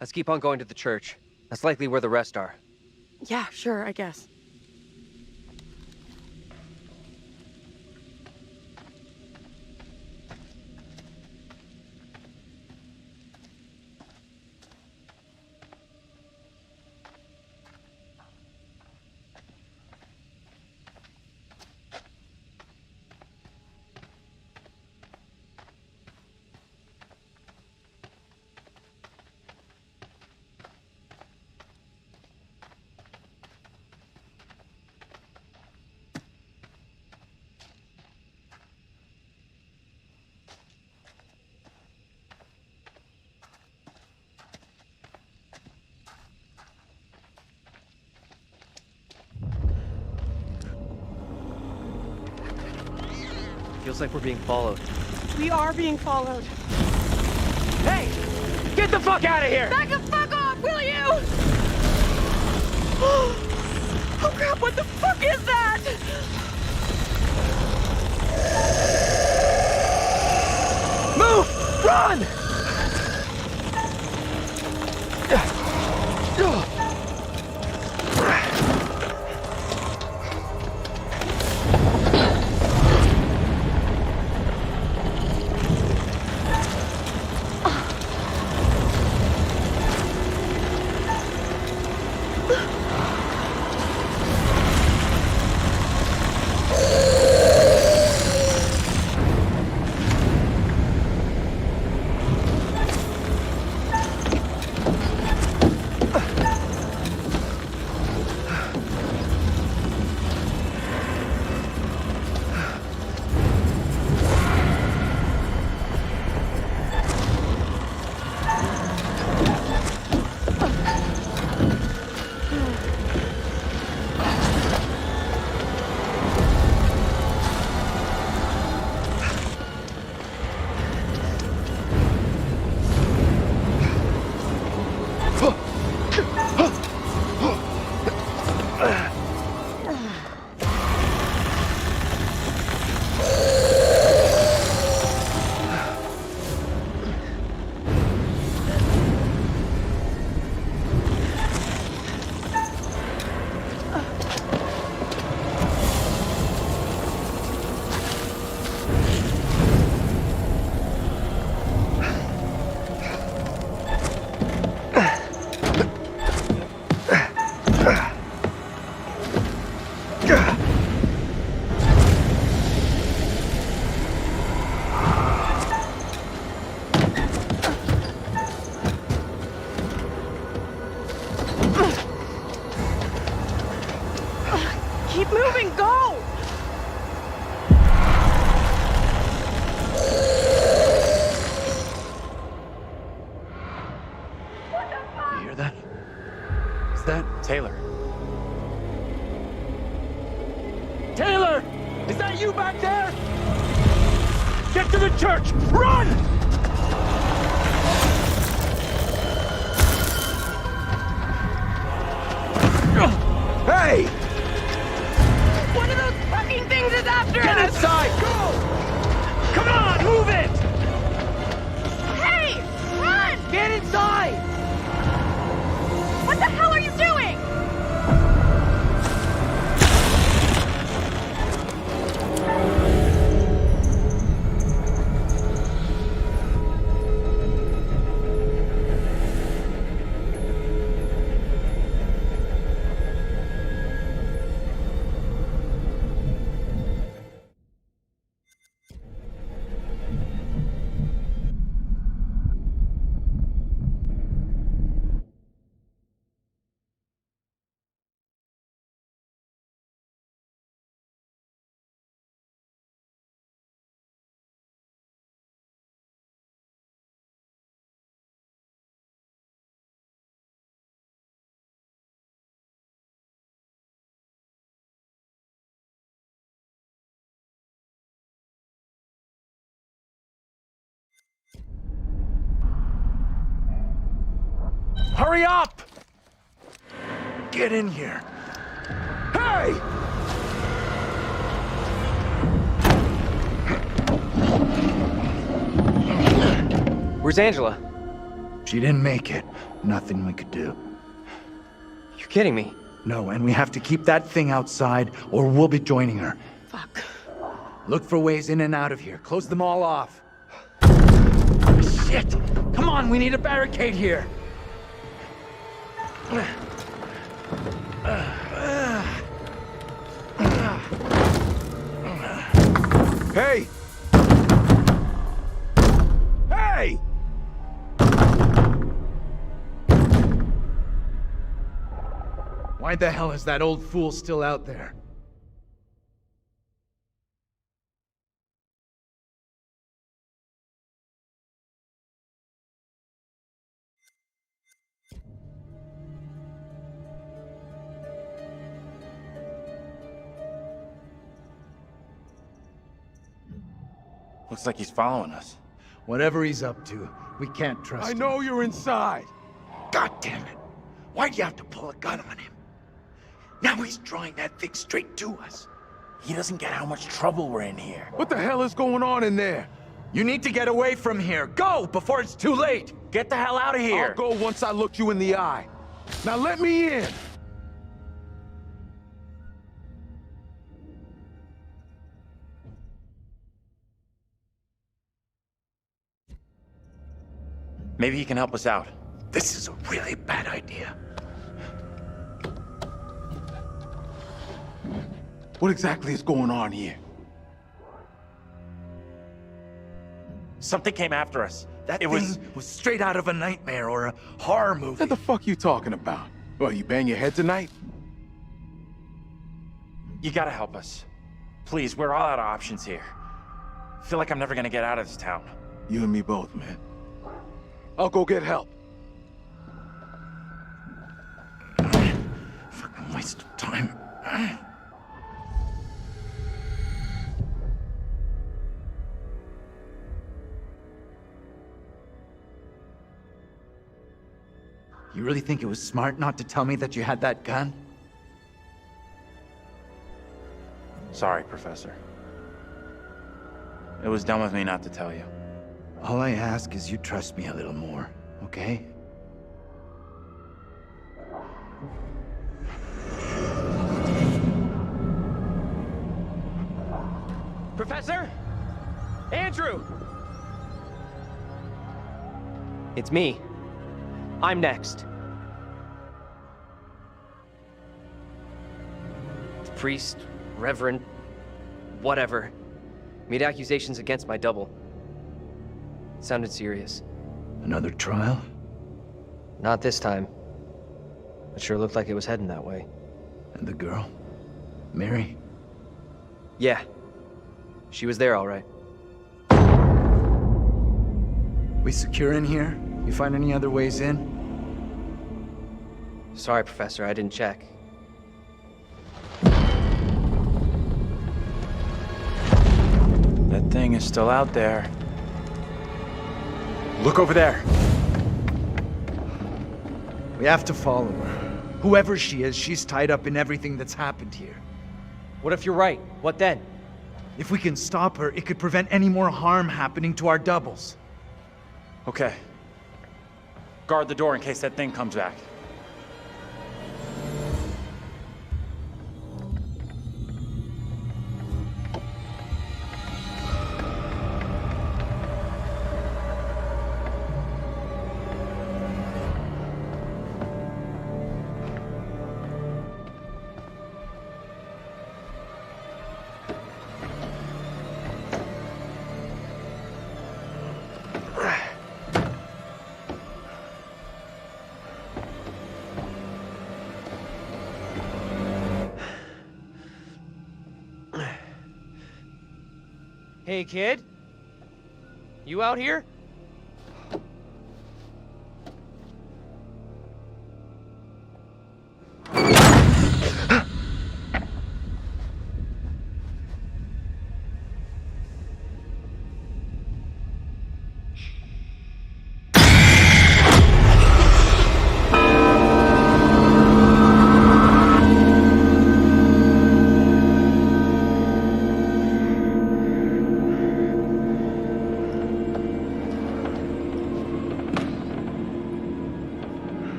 Let's keep on going to the church. That's likely where the rest are. Yeah, sure, I guess. Feels like we're being followed. We are being followed. Hey! Get the fuck out of here! Back the fuck off, will you? Oh crap, what the fuck is that? Move! Run! Keep moving, go! You hear that? Is that Taylor? Taylor! Is that you back there? Get to the church! Run! Hey! One of those fucking things is after Get us! inside! Go! Come on, move it! Hey! Run! Get inside! What the hell are you doing? Hurry up! Get in here. Hey! Where's Angela? She didn't make it. Nothing we could do. You're kidding me. No, and we have to keep that thing outside, or we'll be joining her. Fuck. Look for ways in and out of here. Close them all off. Shit! Come on, we need a barricade here. Hey! Hey! Why the hell is that old fool still out there? Looks like he's following us. Whatever he's up to, we can't trust I him. know you're inside. God damn it! Why'd you have to pull a gun on him? Now he's drawing that thing straight to us. He doesn't get how much trouble we're in here. What the hell is going on in there? You need to get away from here. Go before it's too late. Get the hell out of here! I'll go once I look you in the eye. Now let me in! Maybe he can help us out. This is a really bad idea. What exactly is going on here? Something came after us. That It thing was straight out of a nightmare or a horror movie. What the fuck you talking about? Well, you bang your head tonight? You gotta help us. Please, we're all out of options here. I feel like I'm never gonna get out of this town. You and me both, man. I'll go get help. Fucking waste of time. You really think it was smart not to tell me that you had that gun? Sorry, Professor. It was dumb of me not to tell you. All I ask is you trust me a little more, okay? Professor? Andrew! It's me. I'm next. The priest, reverend, whatever, made accusations against my double. It sounded serious. Another trial? Not this time. It sure looked like it was heading that way. And the girl? Mary? Yeah. She was there all right. We secure in here? You find any other ways in? Sorry, Professor, I didn't check. That thing is still out there. Look over there. We have to follow her. Whoever she is, she's tied up in everything that's happened here. What if you're right? What then? If we can stop her, it could prevent any more harm happening to our doubles. Okay. Guard the door in case that thing comes back. Hey, kid? You out here?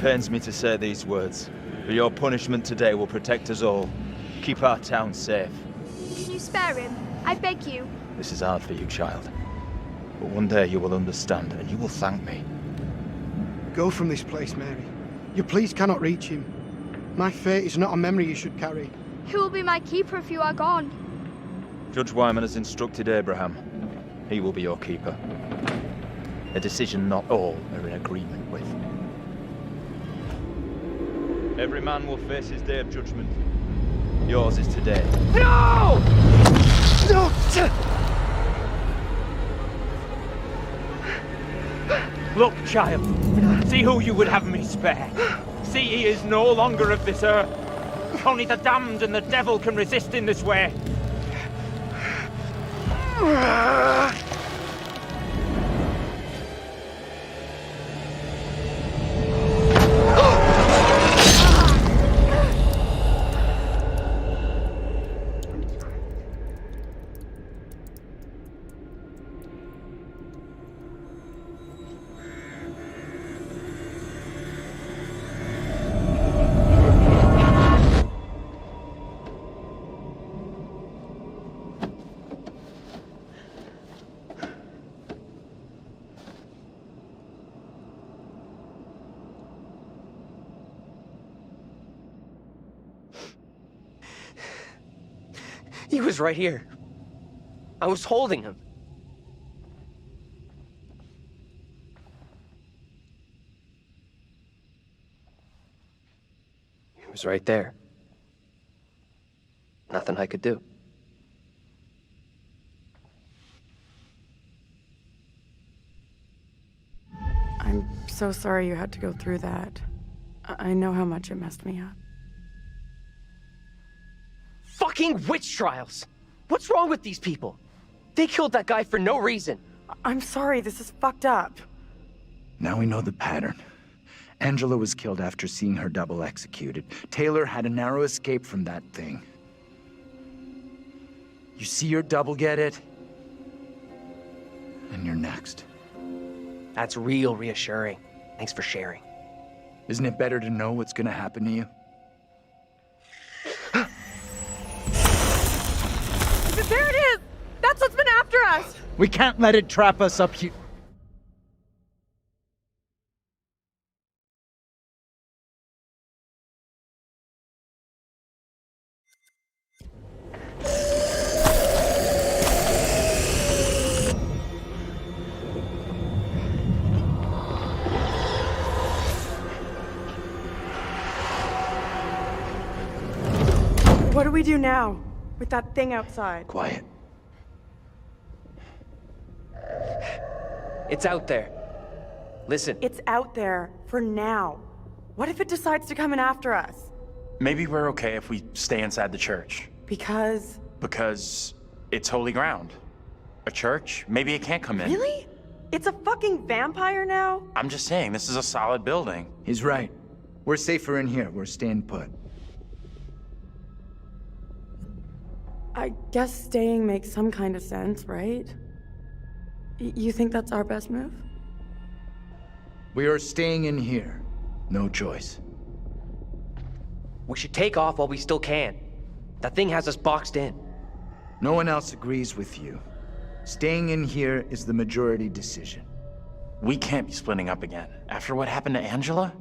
pains me to say these words, but your punishment today will protect us all. Keep our town safe. Can you spare him? I beg you. This is hard for you, child. But one day you will understand, and you will thank me. Go from this place, Mary. Your pleas cannot reach him. My fate is not a memory you should carry. Who will be my keeper if you are gone? Judge Wyman has instructed Abraham. He will be your keeper. A decision not all are in agreement with. Every man will face his day of judgment. Yours is today. No! No! Look, child. See who you would have me spare. See he is no longer of this earth. Only the damned and the devil can resist in this way. He was right here. I was holding him. He was right there. Nothing I could do. I'm so sorry you had to go through that. I know how much it messed me up. Fucking witch trials! What's wrong with these people? They killed that guy for no reason. I'm sorry, this is fucked up. Now we know the pattern. Angela was killed after seeing her double executed. Taylor had a narrow escape from that thing. You see your double get it? And you're next. That's real reassuring. Thanks for sharing. Isn't it better to know what's gonna happen to you? There it is! That's what's been after us! We can't let it trap us up here. What do we do now? With that thing outside? Quiet. It's out there. Listen. It's out there for now. What if it decides to come in after us? Maybe we're okay if we stay inside the church. Because it's holy ground. A church? Maybe it can't come in. Really? It's a fucking vampire now? I'm just saying, this is a solid building. He's right. We're safer in here. We're staying put. I guess staying makes some kind of sense, right? You think that's our best move? We are staying in here. No choice. We should take off while we still can. That thing has us boxed in. No one else agrees with you. Staying in here is the majority decision. We can't be splitting up again. After what happened to Angela?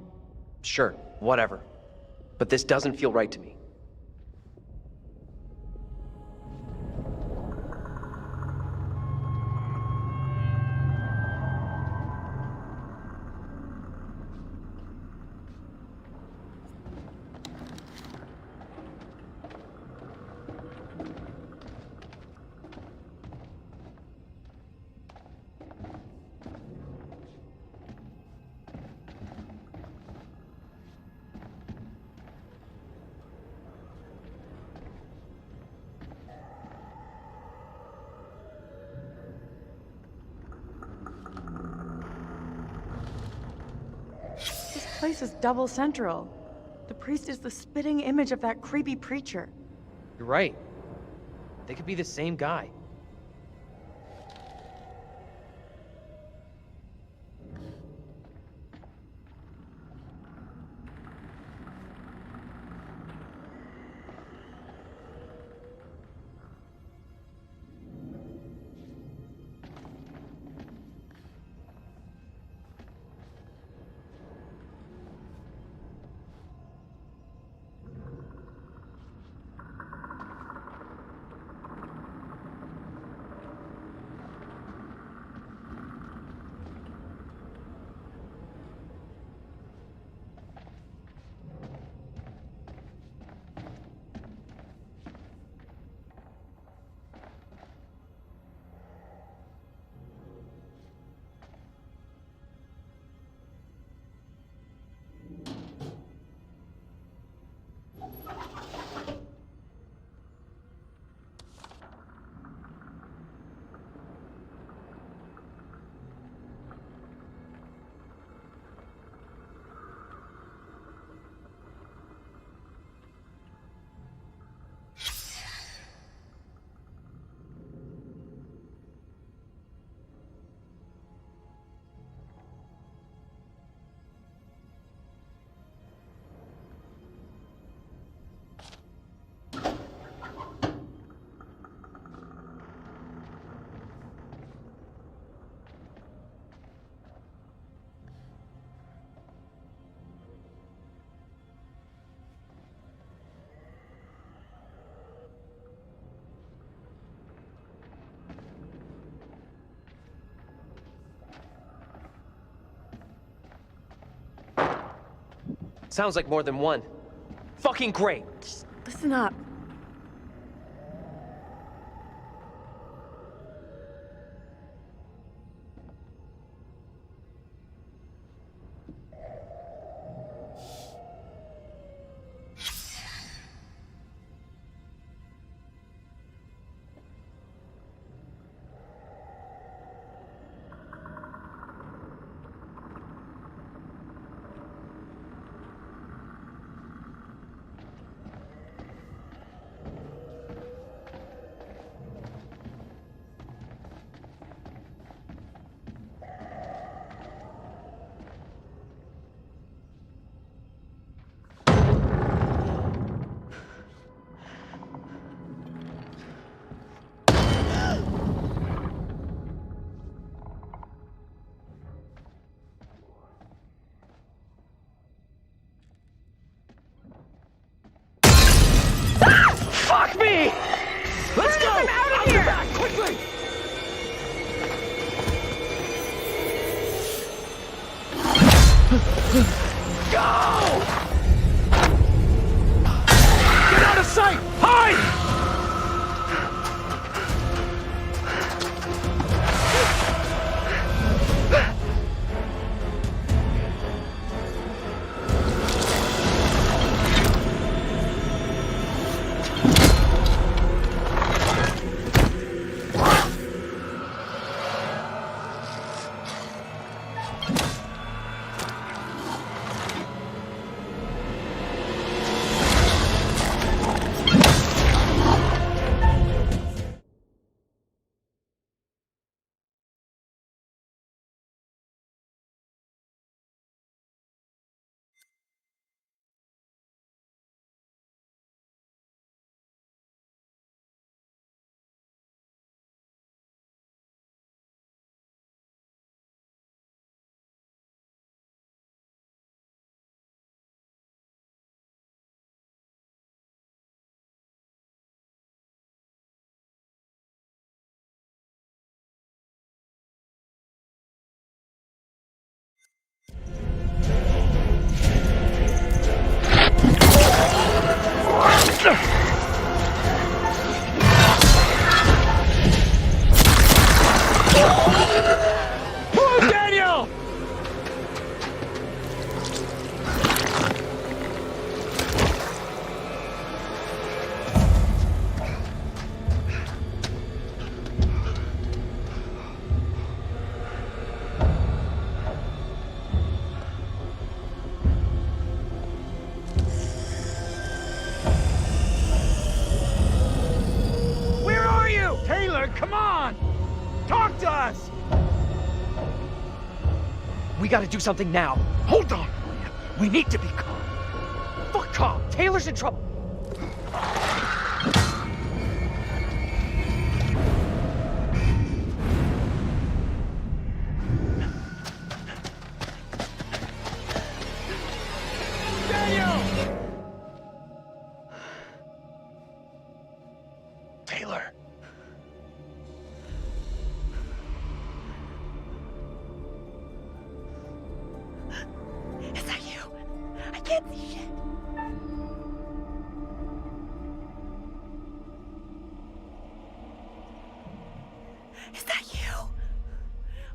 Sure, whatever. But this doesn't feel right to me. This place is double central. The priest is the spitting image of that creepy preacher. You're right. They could be the same guy. Sounds like more than one. Fucking great! Just listen up. Fuck me! Let's go! I'm out of I'll be here! back, quickly! Go! Get out of sight! Hide! Daniel! Where are you? Taylor, come on! Talk to us! We gotta do something now. Hold on! We need to be calm. Fuck calm! Taylor's in trouble! Taylor. Is that you? I can't see shit. Is that you?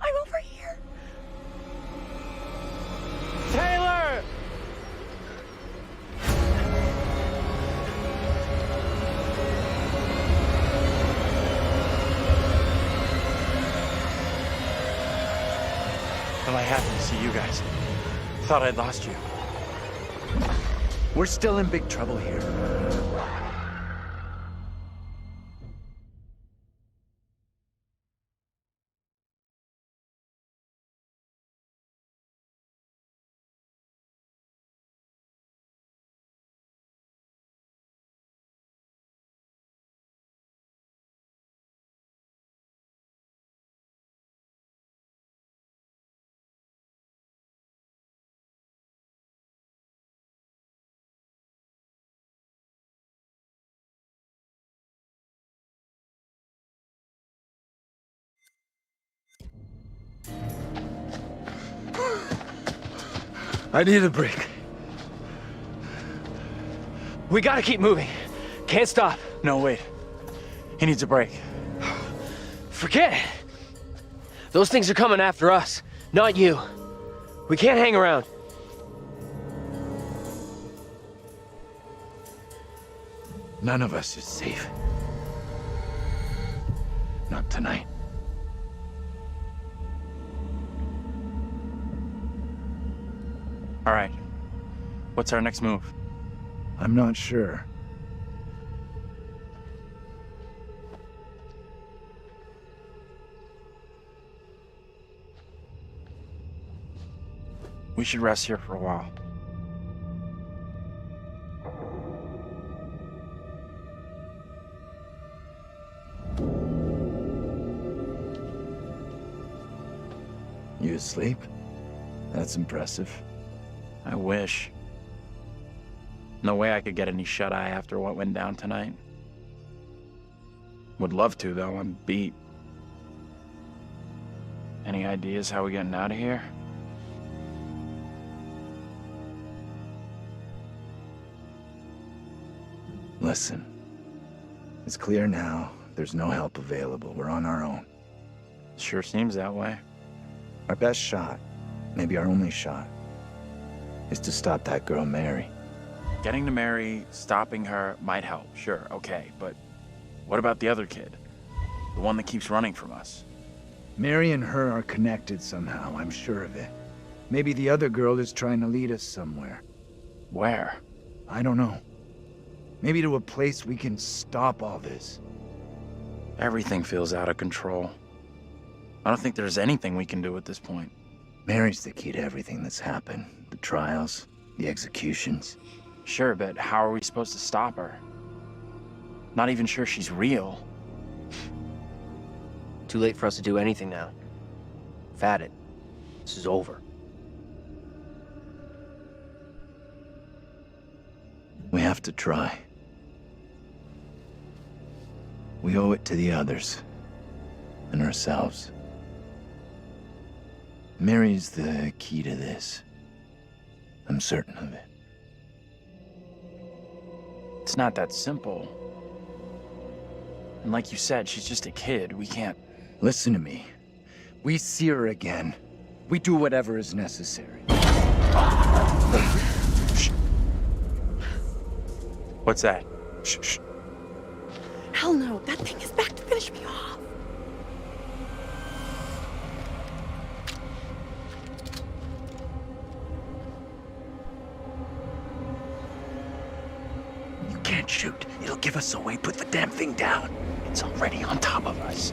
I'm over here. Taylor! Well, I happened to see you guys. Thought I'd lost you. We're still in big trouble here. I need a break. We gotta keep moving. Can't stop. No, wait. He needs a break. Forget it. Those things are coming after us, not you. We can't hang around. None of us is safe. Not tonight. All right. What's our next move? I'm not sure. We should rest here for a while. You asleep? That's impressive. I wish. No way I could get any shut-eye after what went down tonight. Would love to, though. I'm beat. Any ideas how we getting out of here? Listen. It's clear now. There's no help available. We're on our own. Sure seems that way. Our best shot, maybe our only shot, is to stop that girl, Mary. Getting to Mary, stopping her, might help, sure, okay, but what about the other kid? The one that keeps running from us? Mary and her are connected somehow, I'm sure of it. Maybe the other girl is trying to lead us somewhere. Where? I don't know. Maybe to a place we can stop all this. Everything feels out of control. I don't think there's anything we can do at this point. Mary's the key to everything that's happened. The trials, the executions. Sure, but how are we supposed to stop her? Not even sure she's real. Too late for us to do anything now. Fat it. This is over. We have to try. We owe it to the others. And ourselves. Mary's the key to this. I'm certain of it. It's not that simple. And like you said, she's just a kid. We can't... Listen to me. We see her again. We do whatever is necessary. Shh. What's that? Shh, shh. Hell no, that thing is back to finish me off. You can't shoot. It'll give us away. Put the damn thing down. It's already on top of us.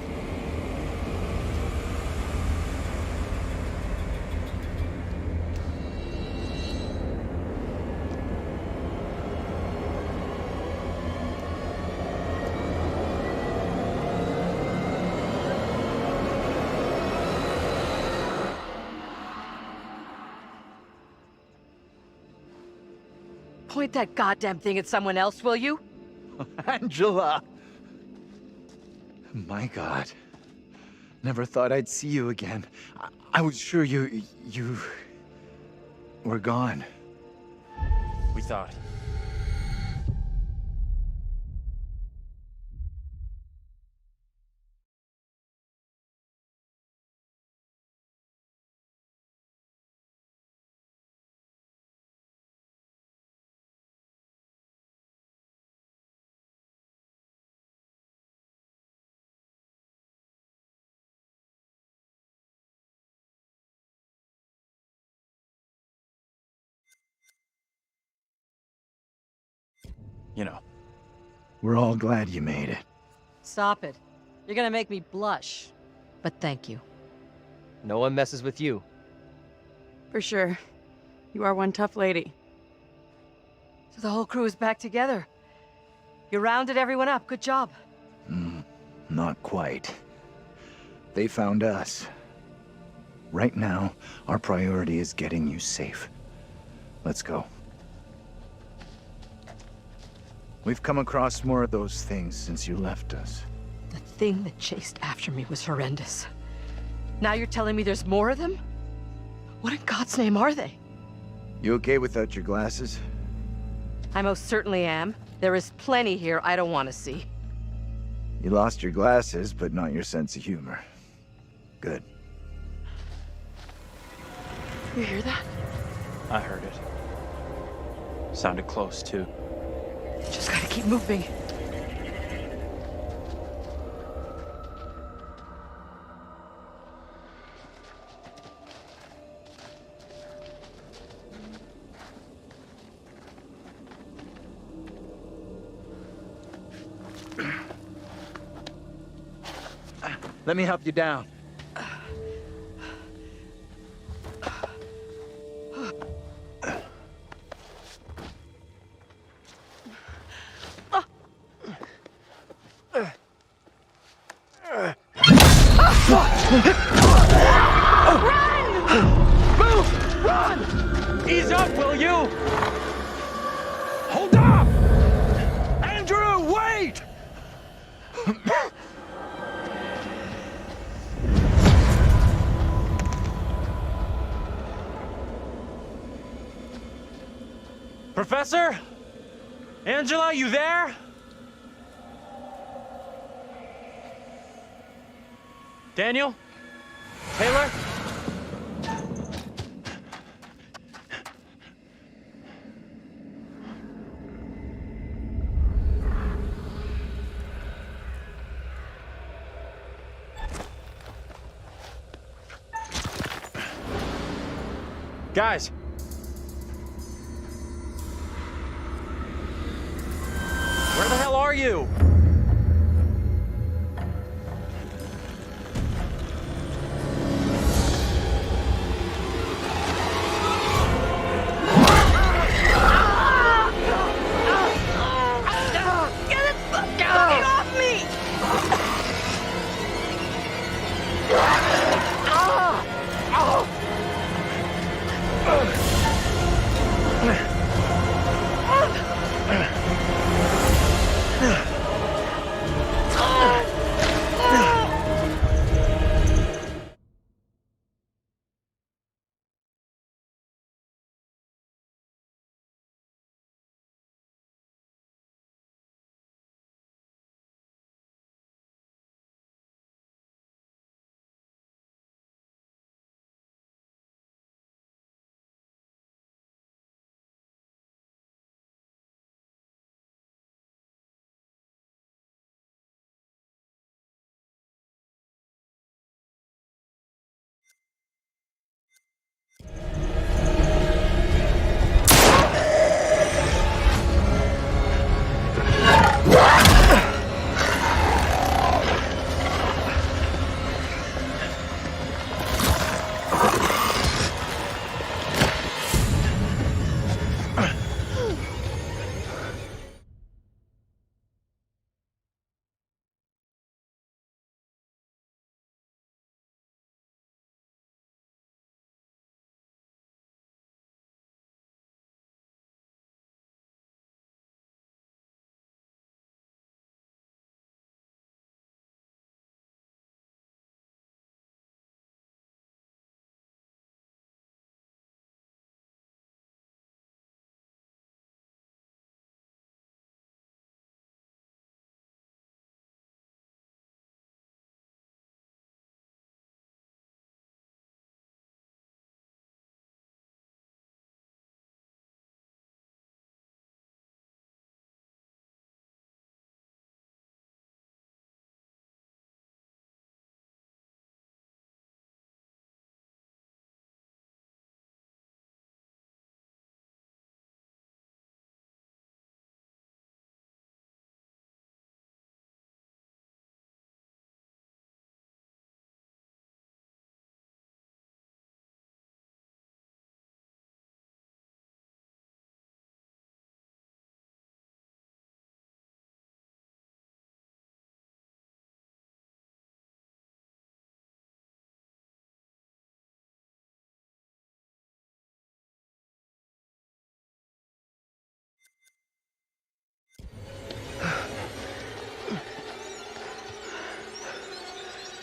Point that goddamn thing at someone else, will you? Angela! My God. Never thought I'd see you again. I was sure you were gone. We thought. You know. We're all glad you made it. Stop it. You're gonna make me blush. But thank you. No one messes with you. For sure. You are one tough lady. So the whole crew is back together. You rounded everyone up. Good job. Not quite. They found us. Right now, our priority is getting you safe. Let's go. We've come across more of those things since you left us. The thing that chased after me was horrendous. Now you're telling me there's more of them? What in God's name are they? You okay without your glasses? I most certainly am. There is plenty here I don't want to see. You lost your glasses, but not your sense of humor. Good. You hear that? I heard it. Sounded close, too. Just gotta keep moving. Let me help you down. Ease up, will you? Hold up! Andrew, wait! Professor? Angela, you there? Daniel? Taylor? Guys! Where the hell are you? Get it fucking off me!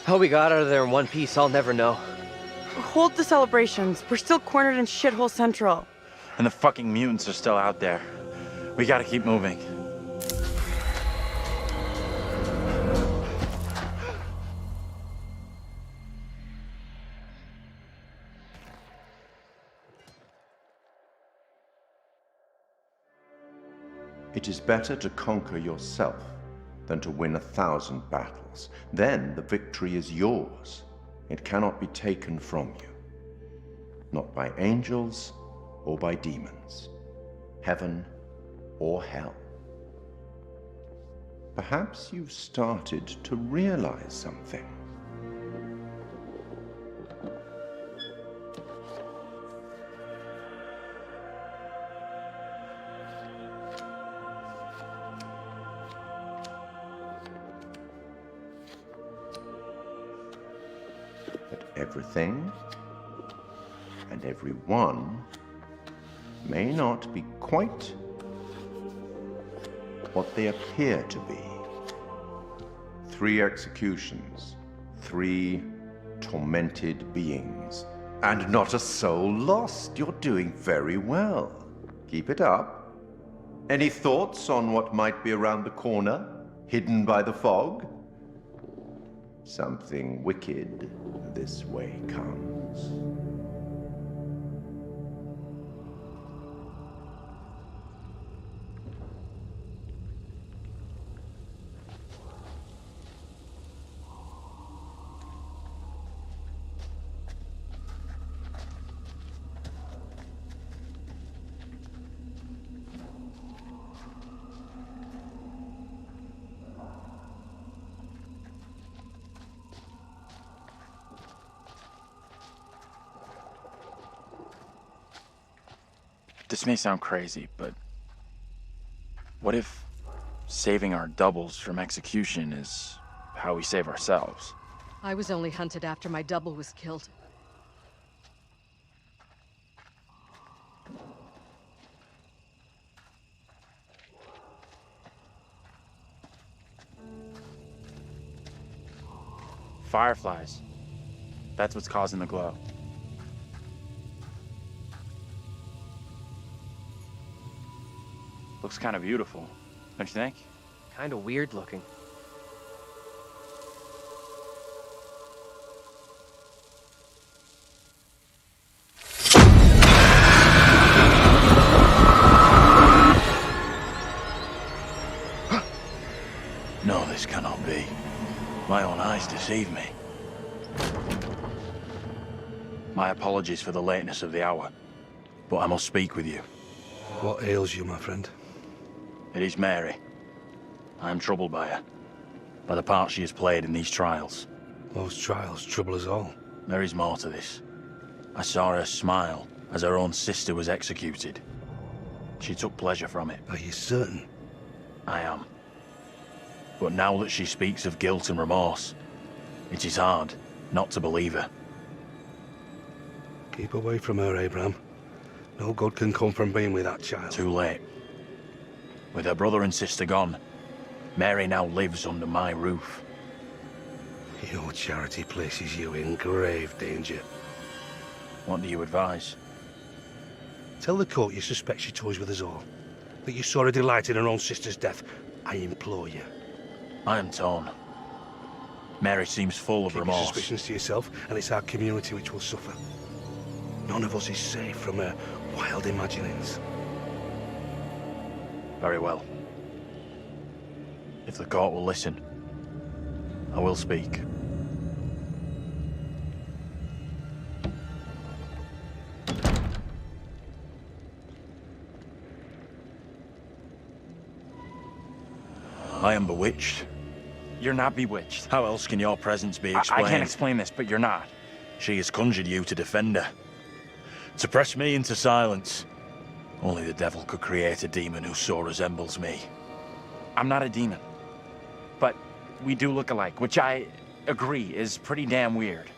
How we got out of there in one piece, I'll never know. Hold the celebrations. We're still cornered in Shithole Central. And the fucking mutants are still out there. We gotta keep moving. It is better to conquer yourself than to win 1,000 battles. Then the victory is yours. It cannot be taken from you. Not by angels or by demons, heaven or hell. Perhaps you've started to realize something. Everything and everyone may not be quite what they appear to be. 3 executions, 3 tormented beings, and not a soul lost. You're doing very well. Keep it up. Any thoughts on what might be around the corner, hidden by the fog? Something wicked this way comes. This may sound crazy, but what if saving our doubles from execution is how we save ourselves? I was only hunted after my double was killed. Fireflies. That's what's causing the glow. Looks kind of beautiful, don't you think? Kind of weird looking. No, this cannot be. My own eyes deceive me. My apologies for the lateness of the hour, but I must speak with you. What ails you, my friend? It is Mary. I am troubled by her, by the part she has played in these trials. Those trials trouble us all. There is more to this. I saw her smile as her own sister was executed. She took pleasure from it. Are you certain? I am. But now that she speaks of guilt and remorse, it is hard not to believe her. Keep away from her, Abraham. No good can come from being with that child. Too late. With her brother and sister gone, Mary now lives under my roof. Your charity places you in grave danger. What do you advise? Tell the court you suspect she toys with us all. That you saw her delight in her own sister's death. I implore you. I am torn. Mary seems full of Keep remorse. your suspicions to yourself, and it's our community which will suffer. None of us is safe from her wild imaginings. Very well. If the court will listen, I will speak. I am bewitched. You're not bewitched. How else can your presence be explained? I can't explain this, but you're not. She has conjured you to defend her. To press me into silence. Only the devil could create a demon who so resembles me. I'm not a demon. But we do look alike, which I agree is pretty damn weird.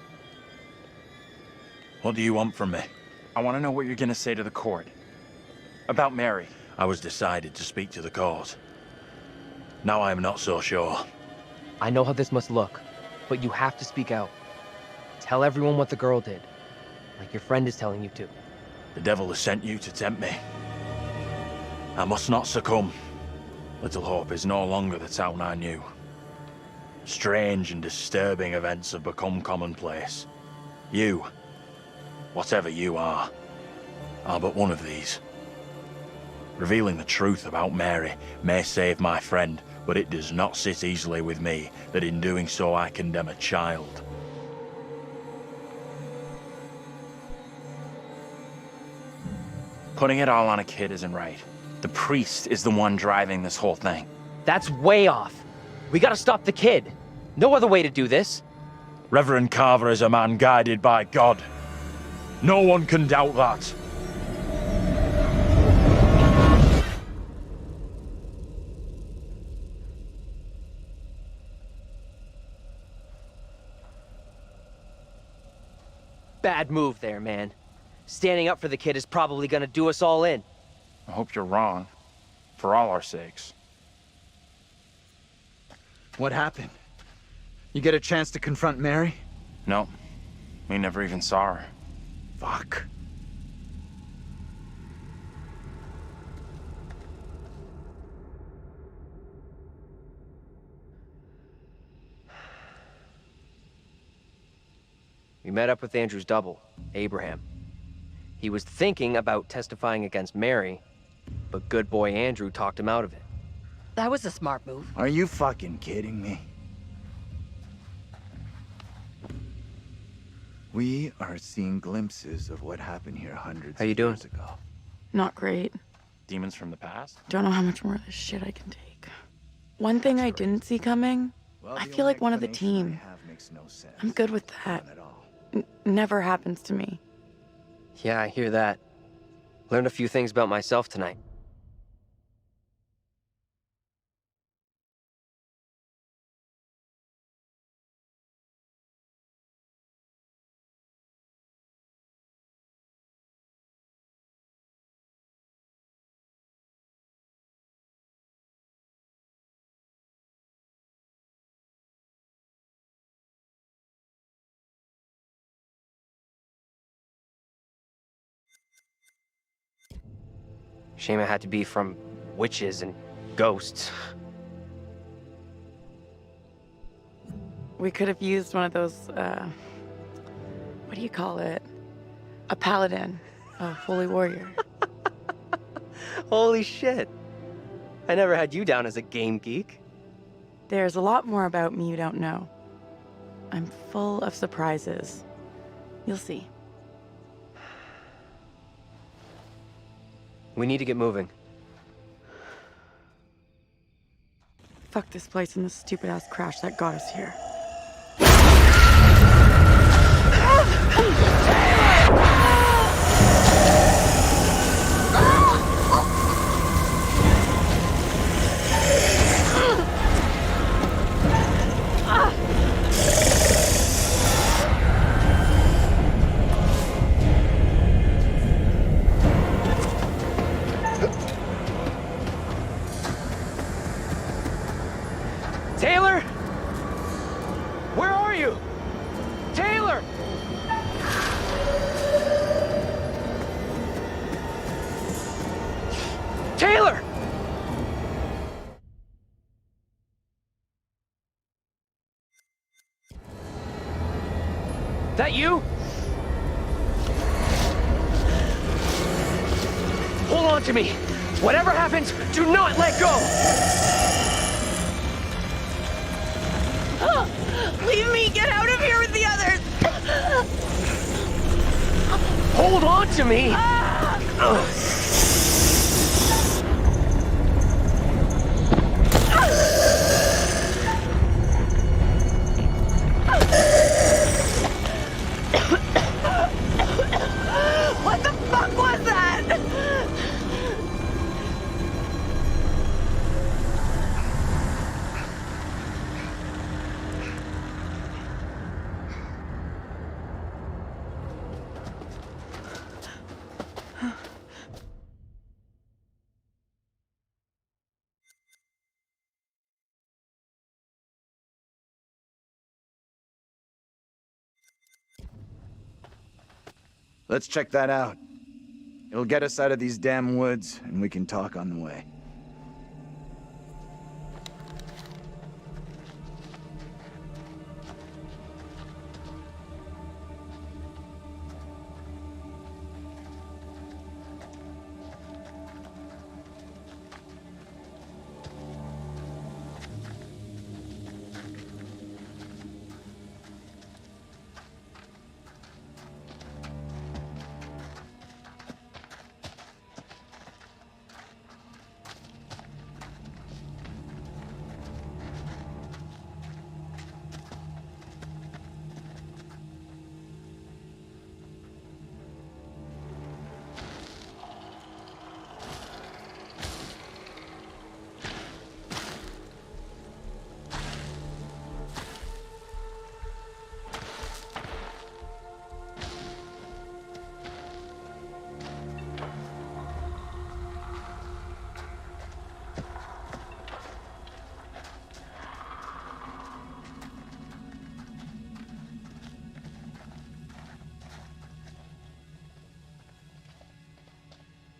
What do you want from me? I want to know what you're gonna say to the court. About Mary. I was decided to speak to the court. Now I am not so sure. I know how this must look, but you have to speak out. Tell everyone what the girl did, like your friend is telling you to. The devil has sent you to tempt me. I must not succumb. Little Hope is no longer the town I knew. Strange and disturbing events have become commonplace. You, whatever you are but one of these. Revealing the truth about Mary may save my friend, but it does not sit easily with me that in doing so I condemn a child. Putting it all on a kid isn't right. The priest is the one driving this whole thing. That's way off. We gotta stop the kid. No other way to do this. Reverend Carver is a man guided by God. No one can doubt that. Bad move there, man. Standing up for the kid is probably gonna do us all in. I hope you're wrong. For all our sakes. What happened? You get a chance to confront Mary? No. We never even saw her. Fuck. We met up with Andrew's double, Abraham. He was thinking about testifying against Mary, but good boy Andrew talked him out of it. That was a smart move. Are you fucking kidding me? We are seeing glimpses of what happened here hundreds How you of doing? years ago. Not great. Demons from the past? Don't know how much more of this shit I can take. One thing I didn't see coming, Well, I the feel only like one of the explanation team. I have makes no sense. I'm good with that. None at all. Never happens to me. Yeah, I hear that. Learned a few things about myself tonight. Shame it had to be from witches and ghosts. We could have used one of those, what do you call it? A paladin, a holy warrior. Holy shit. I never had you down as a game geek. There's a lot more about me you don't know. I'm full of surprises. You'll see. We need to get moving. Fuck this place and the stupid-ass crash that got us here. Taylor? Where are you? Taylor! Taylor! That you? Hold on to me. Whatever happens, do not let go! Leave me! Get out of here with the others! Hold on to me! What the fuck was that? Let's check that out. It'll get us out of these damn woods, and we can talk on the way.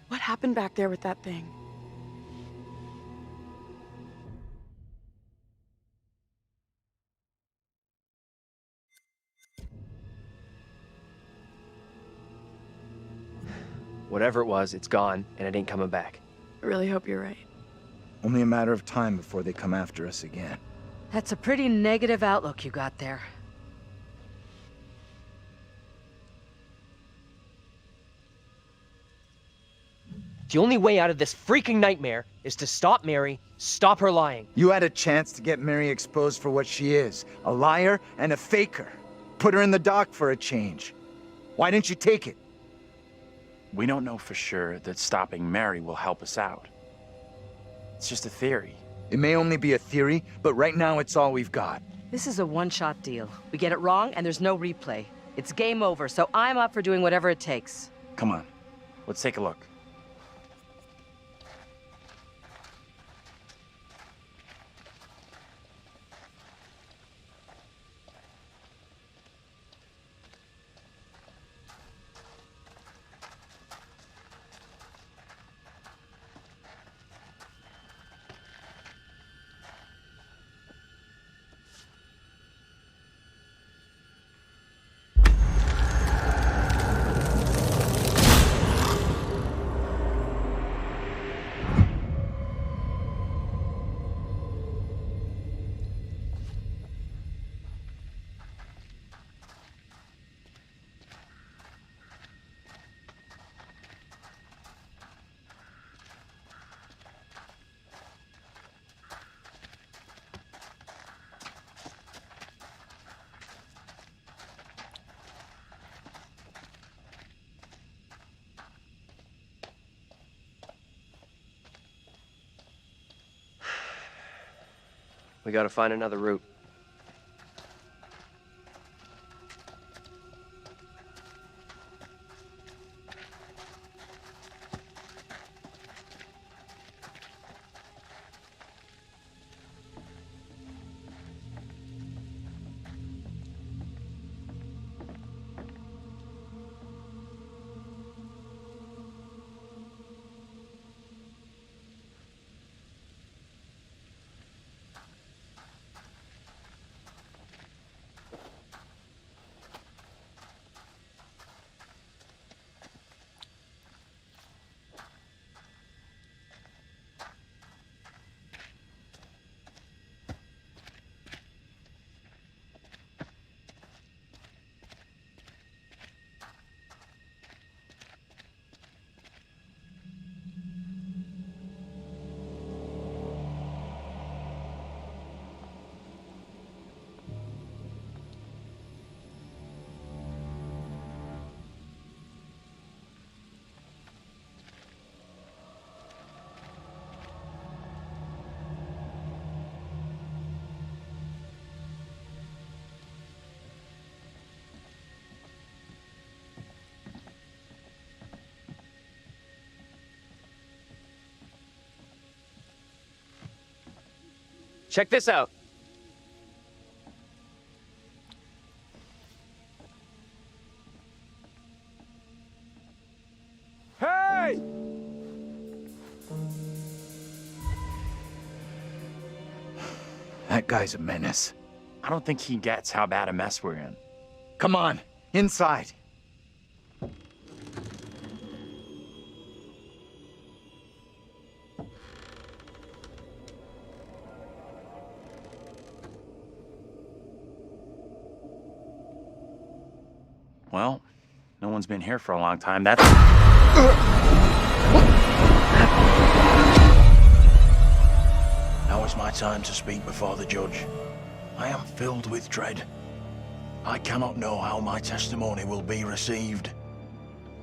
What happened back there with that thing? Whatever it was, it's gone, and it ain't coming back. I really hope you're right. Only a matter of time before they come after us again. That's a pretty negative outlook you got there. The only way out of this freaking nightmare is to stop Mary, stop her lying. You had a chance to get Mary exposed for what she is, a liar and a faker. Put her in the dock for a change. Why didn't you take it? We don't know for sure that stopping Mary will help us out. It's just a theory. It may only be a theory, but right now it's all we've got. This is a one-shot deal. We get it wrong, and there's no replay. It's game over, so I'm up for doing whatever it takes. Come on, let's take a look. We gotta find another route. Check this out. Hey! That guy's a menace. I don't think he gets how bad a mess we're in. Come on, inside. Well, no one's been here for a long time. That's... Now is my time to speak before the judge. I am filled with dread. I cannot know how my testimony will be received.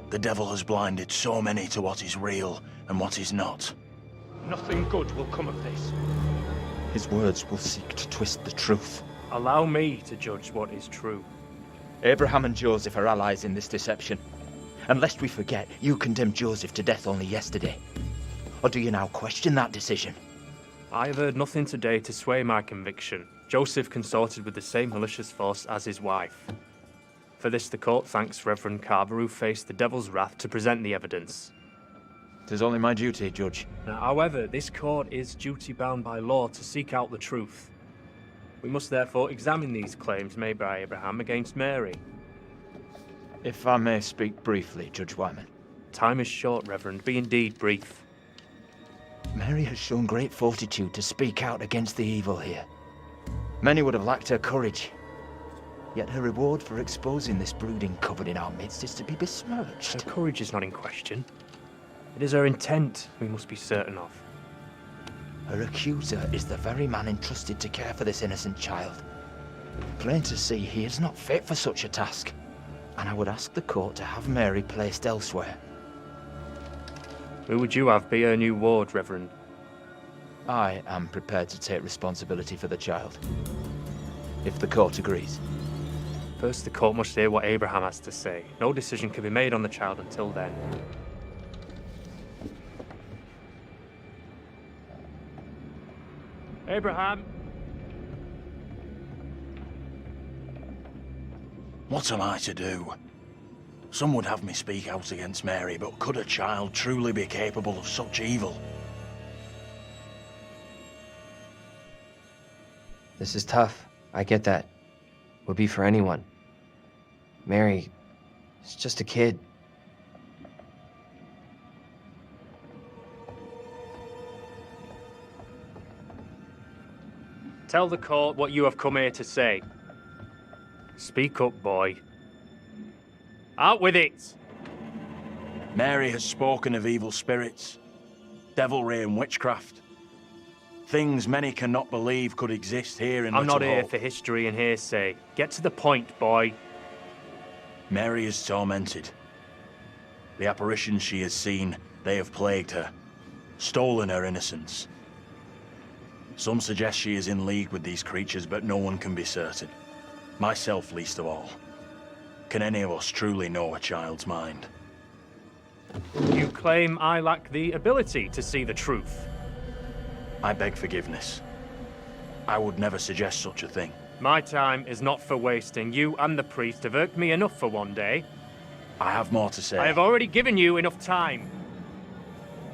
The devil has blinded so many to what is real and what is not. Nothing good will come of this. His words will seek to twist the truth. Allow me to judge what is true. Abraham and Joseph are allies in this deception. And lest we forget, you condemned Joseph to death only yesterday. Or do you now question that decision? I have heard nothing today to sway my conviction. Joseph consorted with the same malicious force as his wife. For this the court thanks Reverend Carver, who faced the devil's wrath to present the evidence. 'Tis only my duty, Judge. Now, however, this court is duty-bound by law to seek out the truth. We must therefore examine these claims made by Abraham against Mary. If I may speak briefly, Judge Wyman. Time is short, Reverend. Be indeed brief. Mary has shown great fortitude to speak out against the evil here. Many would have lacked her courage. Yet her reward for exposing this brooding coven in our midst is to be besmirched. Her courage is not in question. It is her intent we must be certain of. Her accuser is the very man entrusted to care for this innocent child. Plain to see, he is not fit for such a task. And I would ask the court to have Mary placed elsewhere. Who would you have be her new ward, Reverend? I am prepared to take responsibility for the child. If the court agrees. First, the court must hear what Abraham has to say. No decision can be made on the child until then. Abraham! What am I to do? Some would have me speak out against Mary, but could a child truly be capable of such evil? This is tough. I get that. Would be for anyone. Mary is just a kid. Tell the court what you have come here to say. Speak up, boy. Out with it! Mary has spoken of evil spirits, devilry and witchcraft. Things many cannot believe could exist here in I'm Little not here Hope. for history and hearsay. Get to the point, boy. Mary is tormented. The apparitions she has seen, they have plagued her, stolen her innocence. Some suggest she is in league with these creatures, but no one can be certain. Myself least of all. Can any of us truly know a child's mind? You claim I lack the ability to see the truth. I beg forgiveness. I would never suggest such a thing. My time is not for wasting. You and the priest have irked me enough for one day. I have more to say. I have already given you enough time.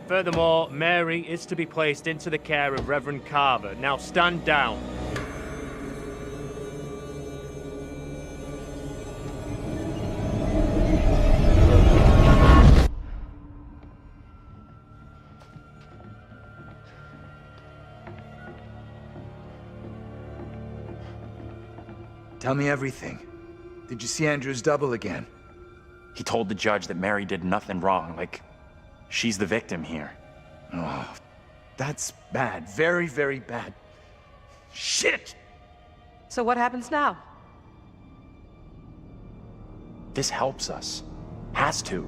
Furthermore, Mary is to be placed into the care of Reverend Carver. Now stand down. Tell me everything. Did you see Andrew's double again? He told the judge that Mary did nothing wrong, like she's the victim here. Oh, that's bad. Very, very bad. Shit! So what happens now? This helps us. Has to.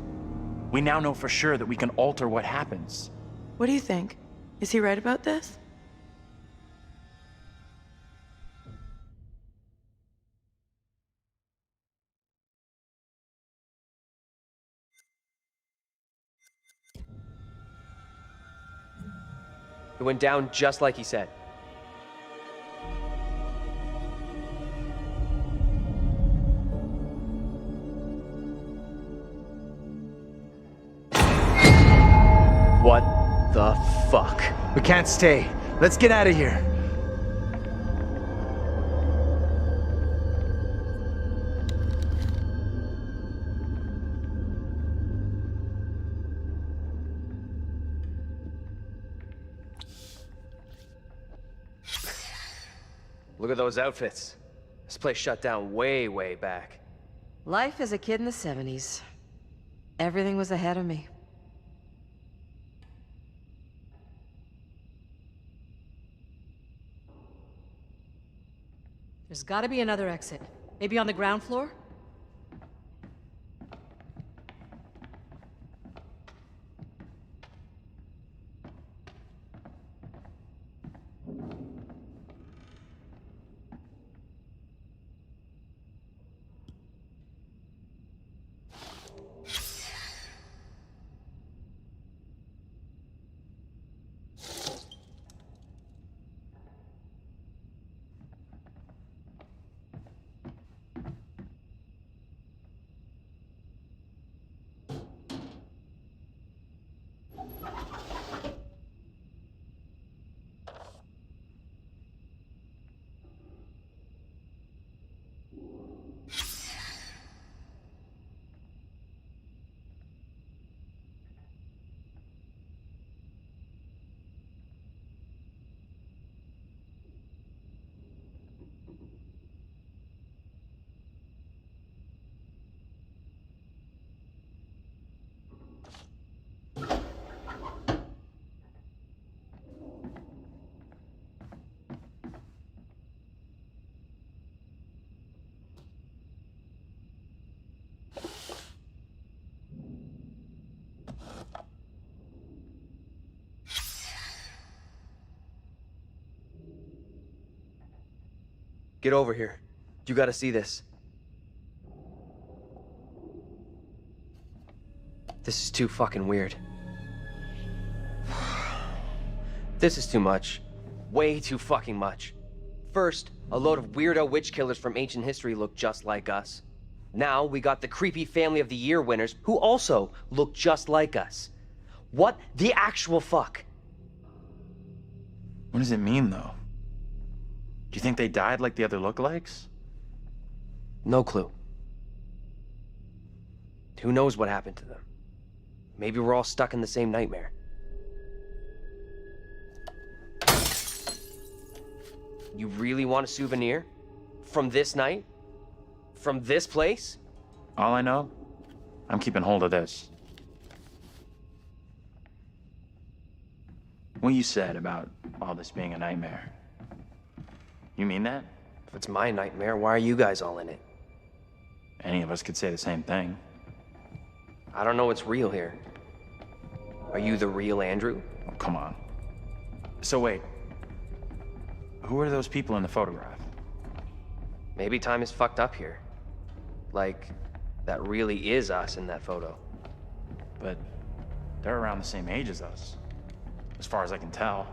We now know for sure that we can alter what happens. What do you think? Is he right about this? It went down just like he said. What the fuck? We can't stay. Let's get out of here. Look at those outfits. This place shut down way, way back. Life as a kid in the 70s. Everything was ahead of me. There's gotta be another exit. Maybe on the ground floor? Get over here. You gotta see this. This is too fucking weird. This is too much. Way too fucking much. First, a load of weirdo witch killers from ancient history look just like us. Now, we got the creepy Family of the Year winners who also look just like us. What the actual fuck? What does it mean, though? Do you think they died like the other lookalikes? No clue. Who knows what happened to them? Maybe we're all stuck in the same nightmare. You really want a souvenir? From this night? From this place? All I know, I'm keeping hold of this. What you said about all this being a nightmare. You mean that? If it's my nightmare, why are you guys all in it? Any of us could say the same thing. I don't know what's real here. Are you the real Andrew? Oh, come on. So wait. Who are those people in the photograph? Maybe time is fucked up here. Like, that really is us in that photo. But they're around the same age as us, as far as I can tell.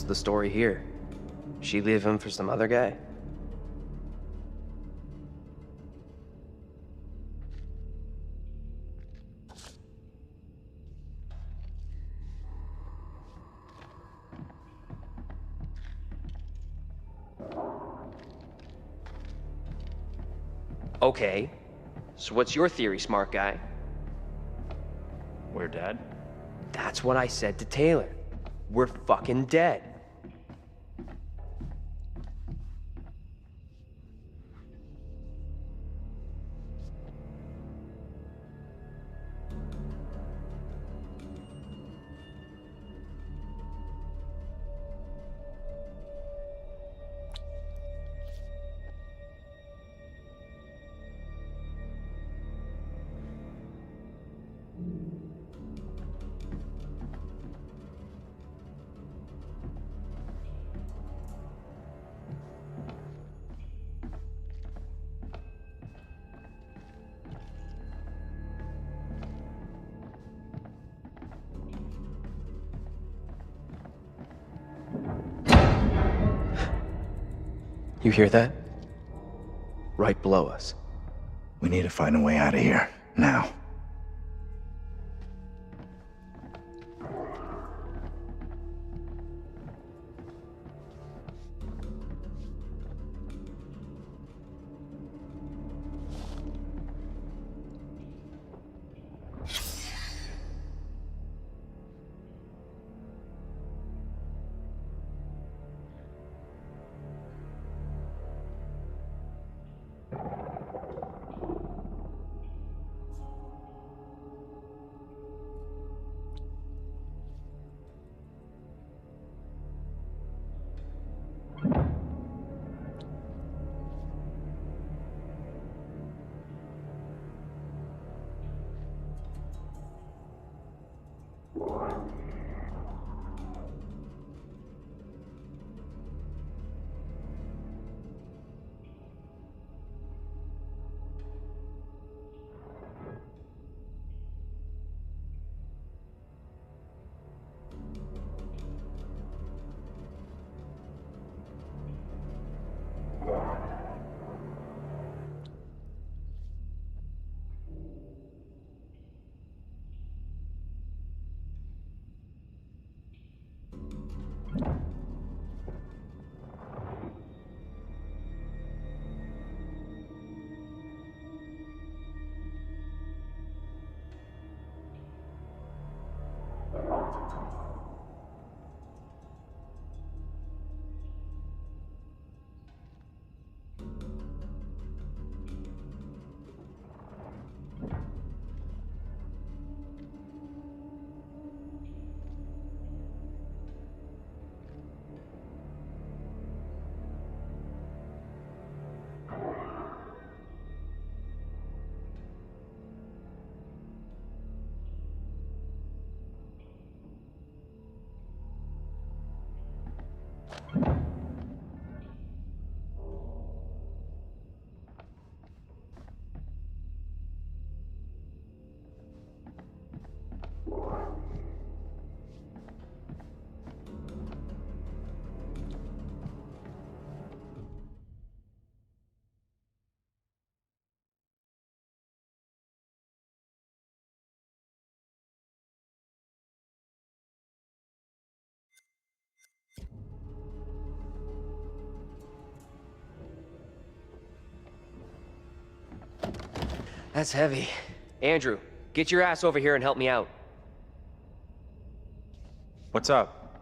What's the story here? She leave him for some other guy? Okay, so what's your theory, smart guy? We're dead? That's what I said to Taylor. We're fucking dead. You hear that? Right below us. We need to find a way out of here, now. That's heavy. Andrew, get your ass over here and help me out. What's up?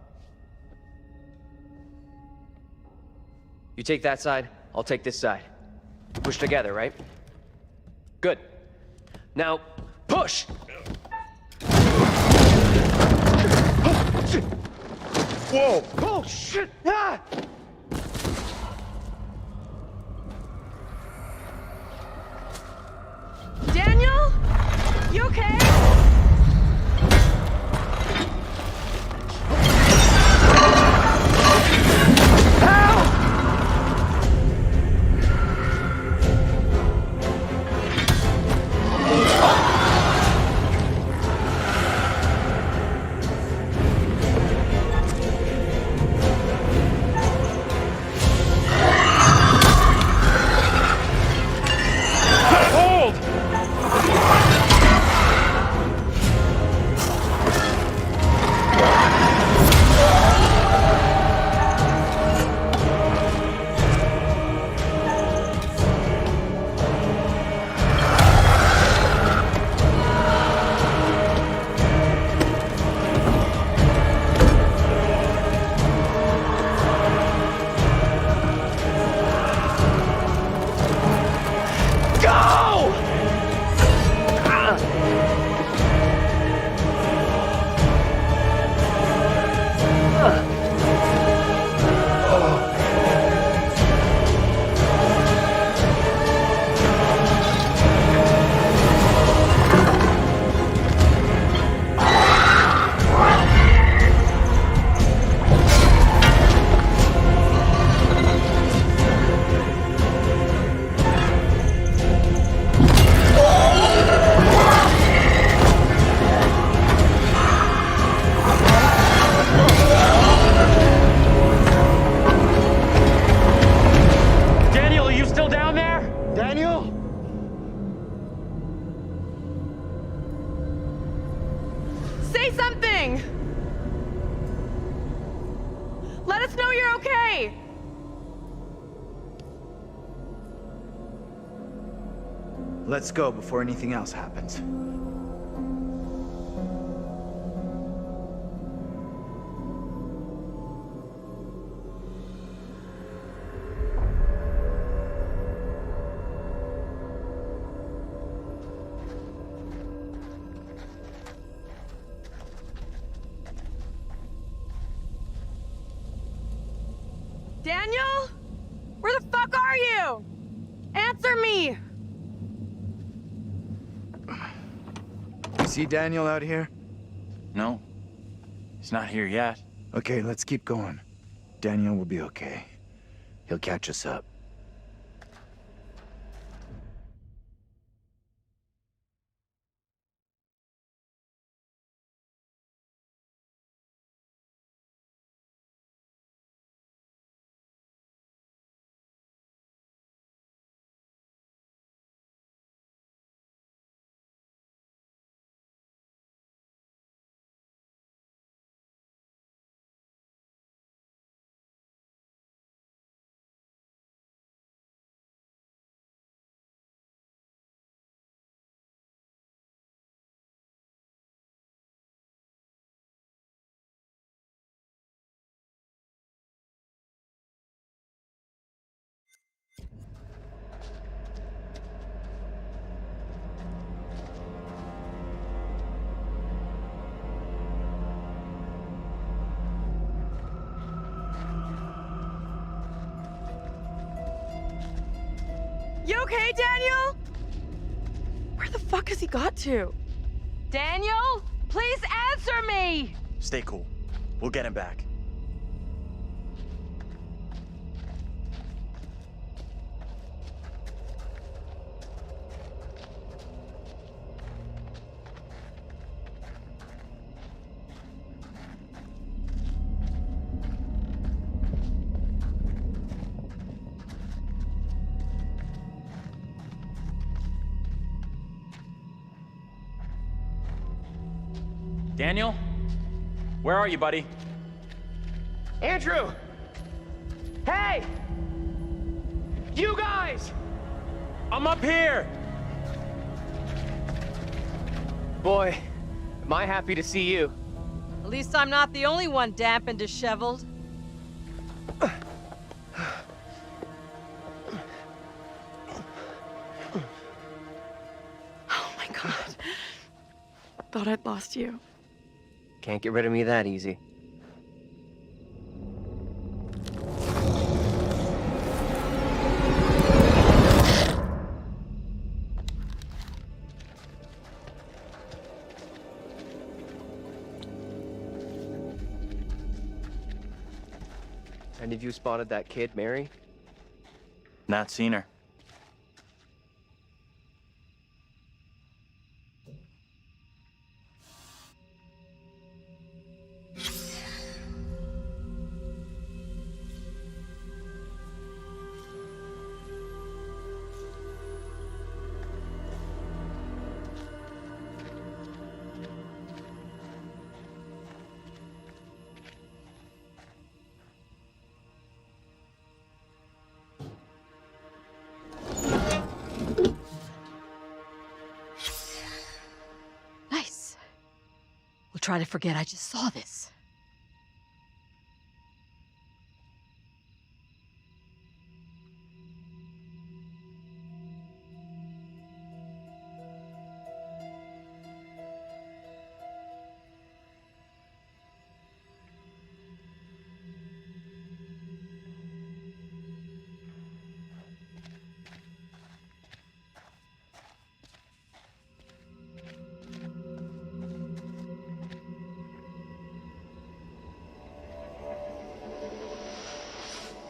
You take that side, I'll take this side. Push together, right? Good. Now, push! Whoa! Oh, shit! Ah! Daniel? You okay? Let's go before anything else happens. Daniel? Where the fuck are you? Answer me! You see Daniel out here? No. He's not here yet. Okay, let's keep going. Daniel will be okay. He'll catch us up. You okay, Daniel? Where the fuck has he got to? Daniel, please answer me! Stay cool. We'll get him back. Daniel? Where are you, buddy? Andrew! Hey! You guys! I'm up here! Boy, am I happy to see you. At least I'm not the only one damp and disheveled. Oh my god. Thought I'd lost you. Can't get rid of me that easy. Any of you spotted that kid, Mary? Not seen her. Nice. We'll try to forget I just saw this.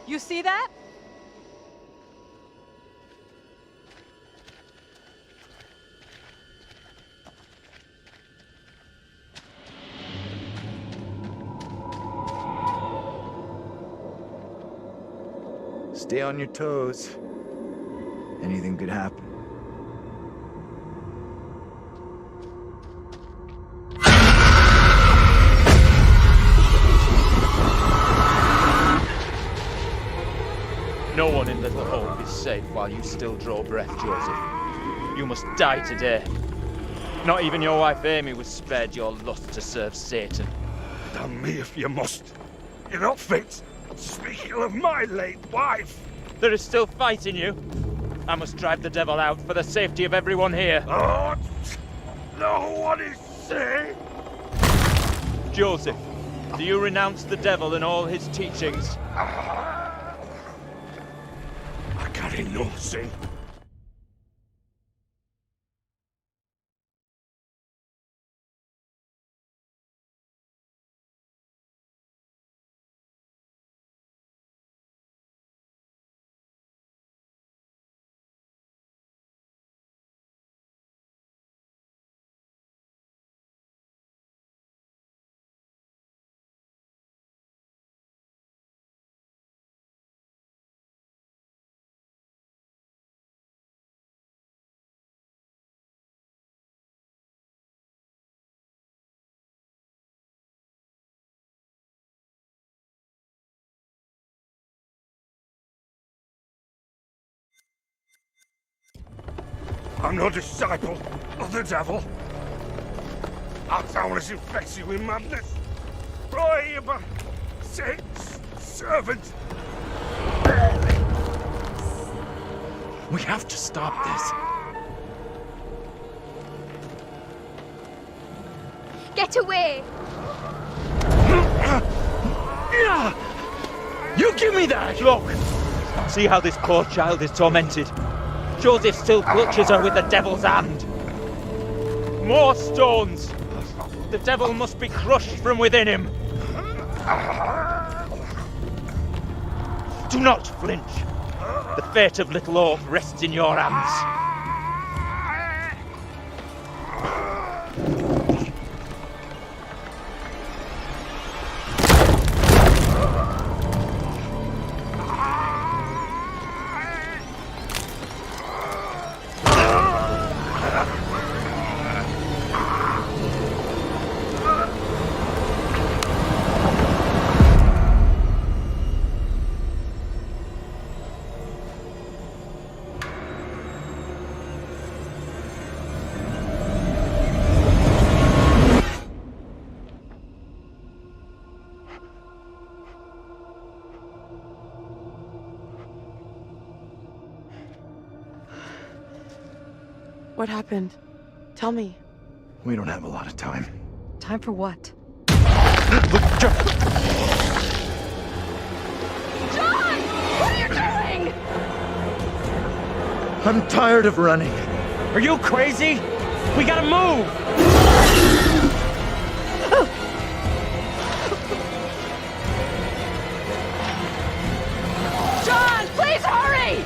You see that? Stay on your toes. Anything could happen. No one in Little Hope is safe while you still draw breath, Joseph. You must die today. Not even your wife Amy was spared your lust to serve Satan. Damn me if you must. You're not fit to speak ill of my late wife. There is still fight in you. I must drive the devil out for the safety of everyone here. Oh, no one is saying. Joseph, do you renounce the devil and all his teachings? I carry no sin. I'm no disciple of the devil. Our town is infected with madness. Bribe, Satan's servant. We have to stop this. Get away! You give me that! Look! See how this poor child is tormented. Joseph still clutches her with the devil's hand. More stones! The devil must be crushed from within him. Do not flinch. The fate of little Orm rests in your hands. What happened? Tell me. We don't have a lot of time. Time for what? John! What are you doing? I'm tired of running. Are you crazy? We gotta move! John, please hurry!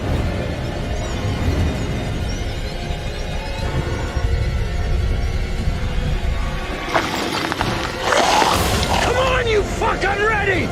Come on, you fuck! I'm ready!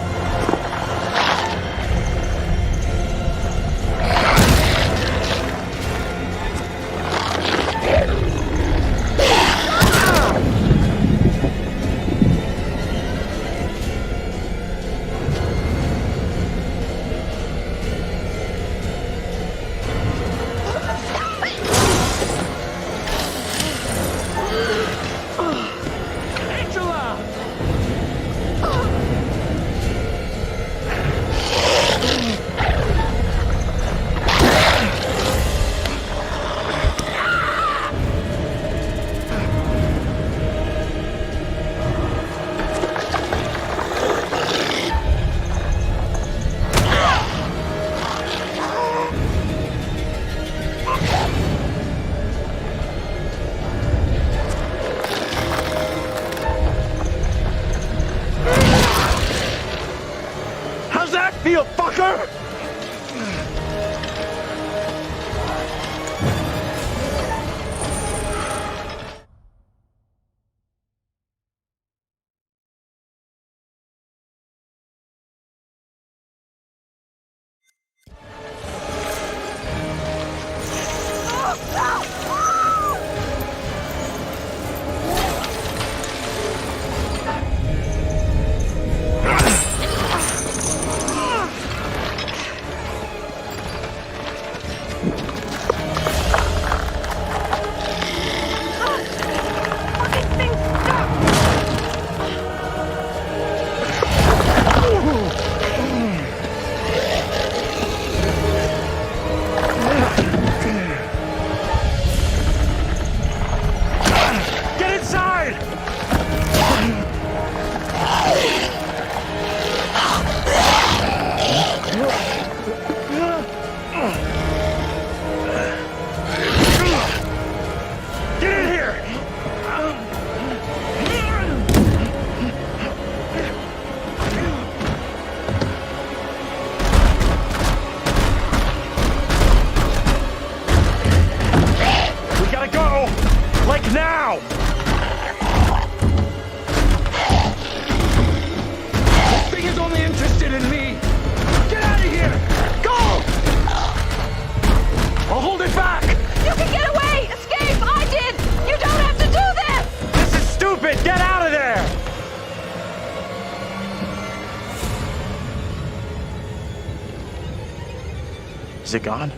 Is it gone?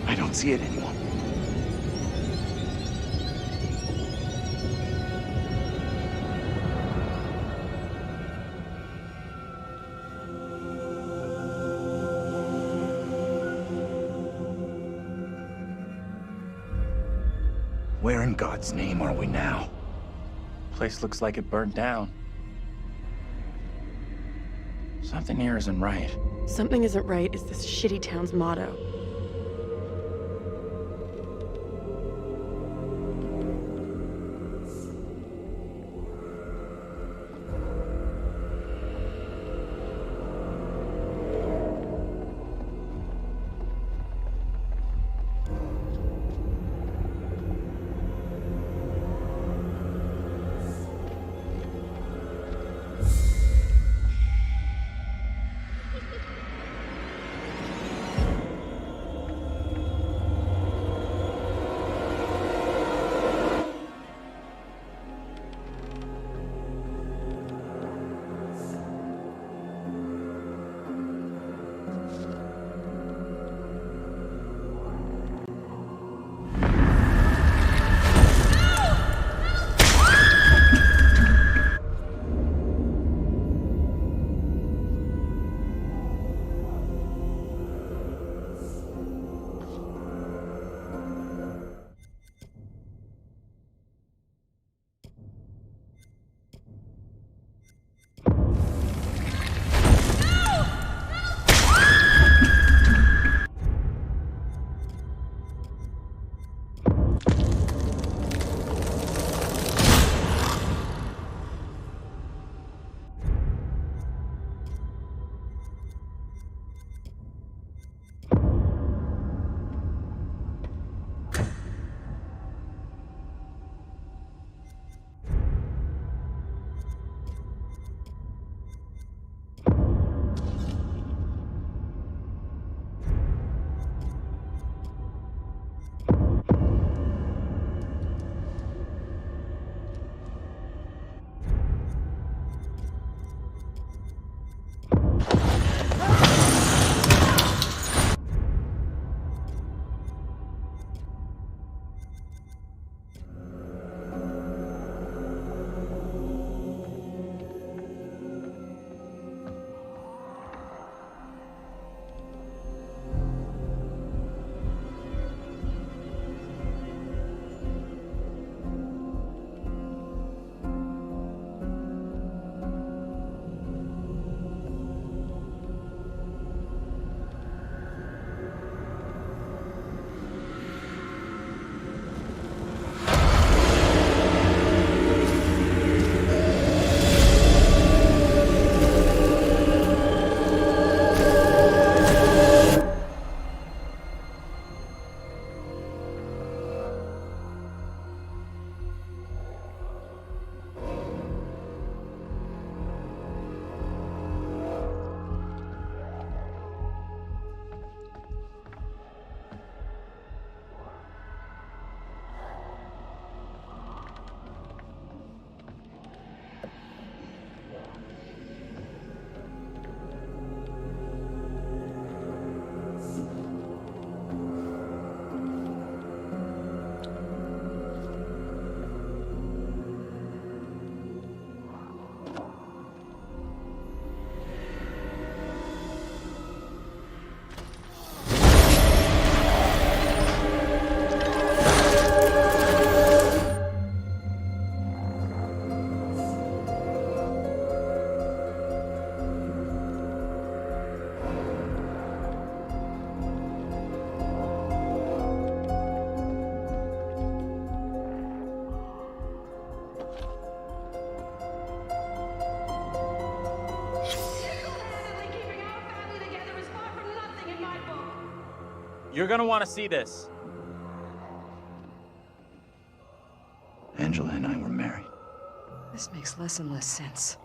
I don't see it anymore. Where in God's name are we now? Place looks like it burnt down. Something here isn't right. Something isn't right is this shitty town's motto. You're gonna want to see this. Angela and I were married. This makes less and less sense.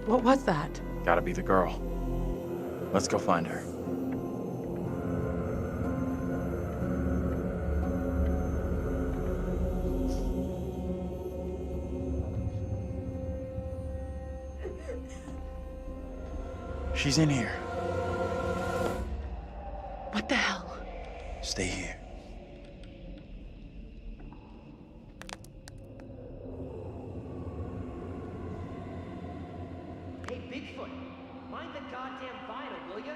What was that? Gotta be the girl. Let's go find her. She's in here. What the hell? Stay here. Hey, Bigfoot, mind the goddamn vinyl, will ya?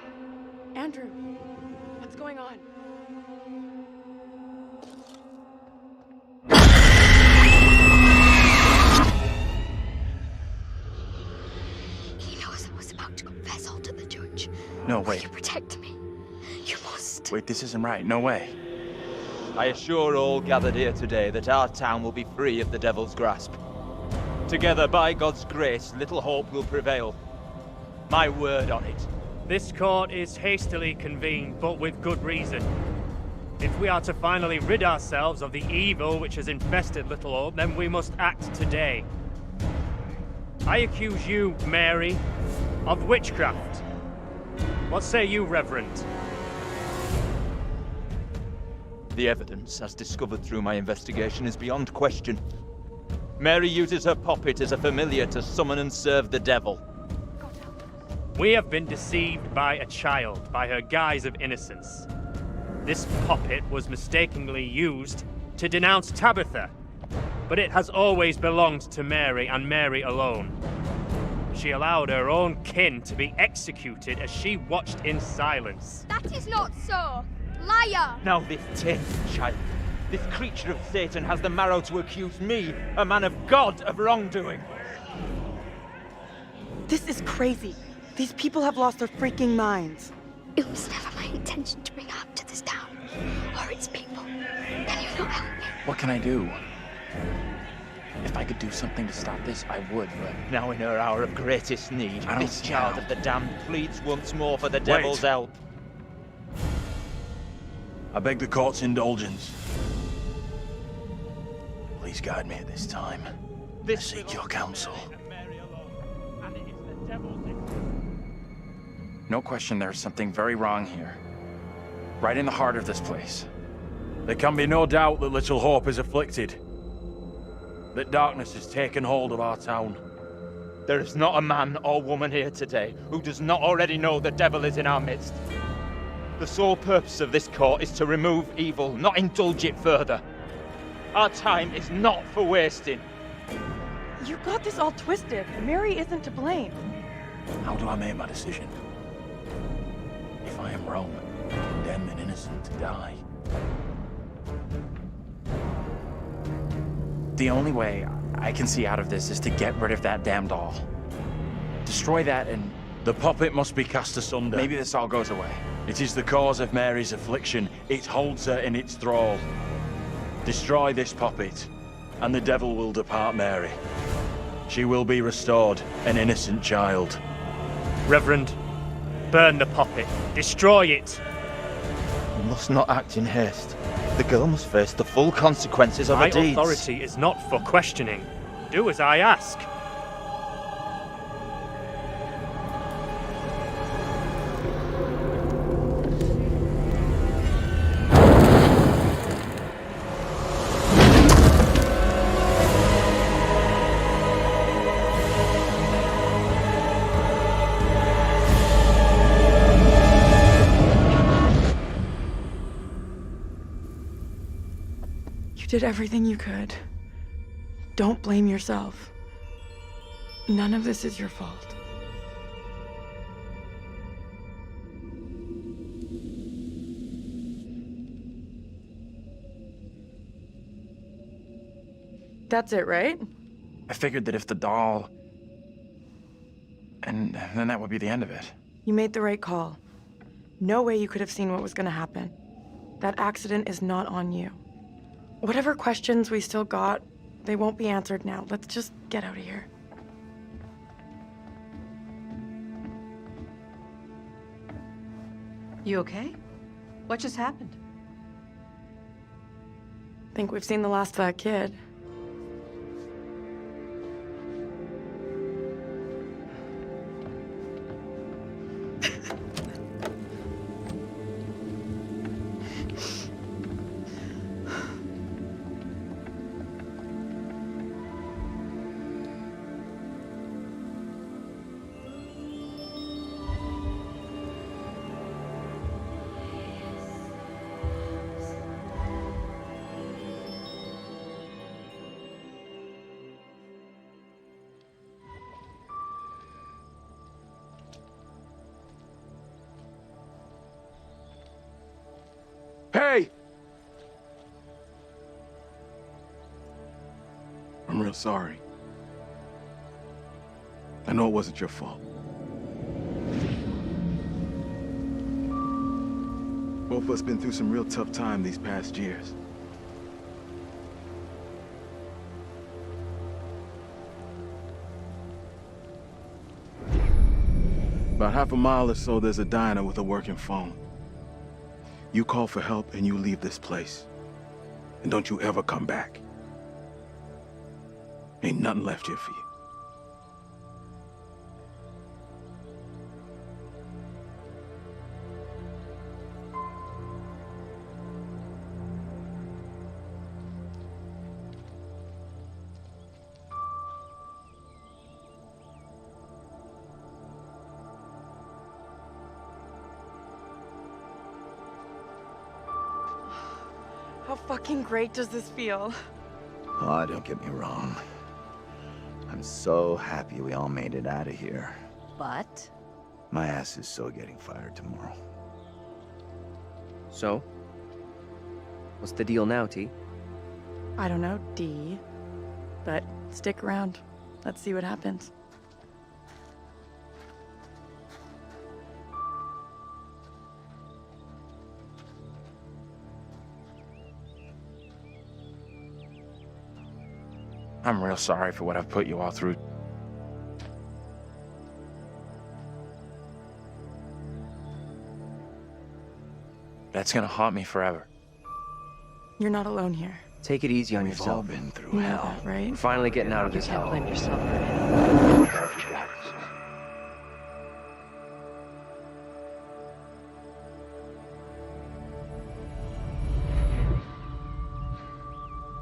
Andrew, what's going on? He knows I was about to confess all to the judge. No, Will wait. you protect me? You must. Wait, this isn't right. No way. I assure all gathered here today that our town will be free of the Devil's grasp. Together, by God's grace, little hope will prevail. My word on it. This court is hastily convened, but with good reason. If we are to finally rid ourselves of the evil which has infested Little Hope, then we must act today. I accuse you, Mary, of witchcraft. What say you, Reverend? The evidence, as discovered through my investigation, is beyond question. Mary uses her puppet as a familiar to summon and serve the devil. We have been deceived by a child, by her guise of innocence. This puppet was mistakenly used to denounce Tabitha, but it has always belonged to Mary and Mary alone. She allowed her own kin to be executed as she watched in silence. That is not so. Liar! Now this tainted child, this creature of Satan, has the marrow to accuse me, a man of God, of wrongdoing. This is crazy. These people have lost their freaking minds. It was never my intention to bring harm to this town or its people. Can you not help me? What can I do? If I could do something to stop this, I would, but... Now in her hour of greatest need, I don't this child know. of the damned pleads once more for the devil's help. I beg the court's indulgence. Please guide me at this time. I seek your counsel. No question there's something very wrong here. Right in the heart of this place. There can be no doubt that Little Hope is afflicted. That darkness has taken hold of our town. There is not a man or woman here today who does not already know the devil is in our midst. The sole purpose of this court is to remove evil, not indulge it further. Our time is not for wasting. You got this all twisted. Mary isn't to blame. How do I make my decision? If I am wrong, condemn an innocent to die. The only way I can see out of this is to get rid of that damn doll. Destroy that and... The puppet must be cast asunder. maybe this all goes away. It is the cause of Mary's affliction. It holds her in its thrall. Destroy this puppet, and the devil will depart Mary. She will be restored, an innocent child. Reverend, burn the puppet. Destroy it. We must not act in haste. The girl must face the full consequences of My her deeds. authority is not for questioning. Do as I ask. You did everything you could. Don't blame yourself. None of this is your fault. That's it, right? I figured that if the doll... And then that would be the end of it. You made the right call. No way you could have seen what was gonna happen. That accident is not on you. Whatever questions we still got, they won't be answered now. Let's just get out of here. You okay? What just happened? Think we've seen the last of that kid. Hey! I'm real sorry. I know it wasn't your fault. Both of us been through some real tough time these past years. About half a mile or so, there's a diner with a working phone. You call for help and you leave this place. And don't you ever come back. Ain't nothing left here for you. How fucking great does this feel? Oh, don't get me wrong. I'm so happy we all made it out of here. But? My ass is so getting fired tomorrow. So? What's the deal now, T? I don't know, D. But stick around. Let's see what happens. I'm real sorry for what I've put you all through. That's gonna haunt me forever. You're not alone here. Take it easy on We've yourself. all been through You know hell. that, right? We're finally getting out of this You can't hell. blame yourself for anything.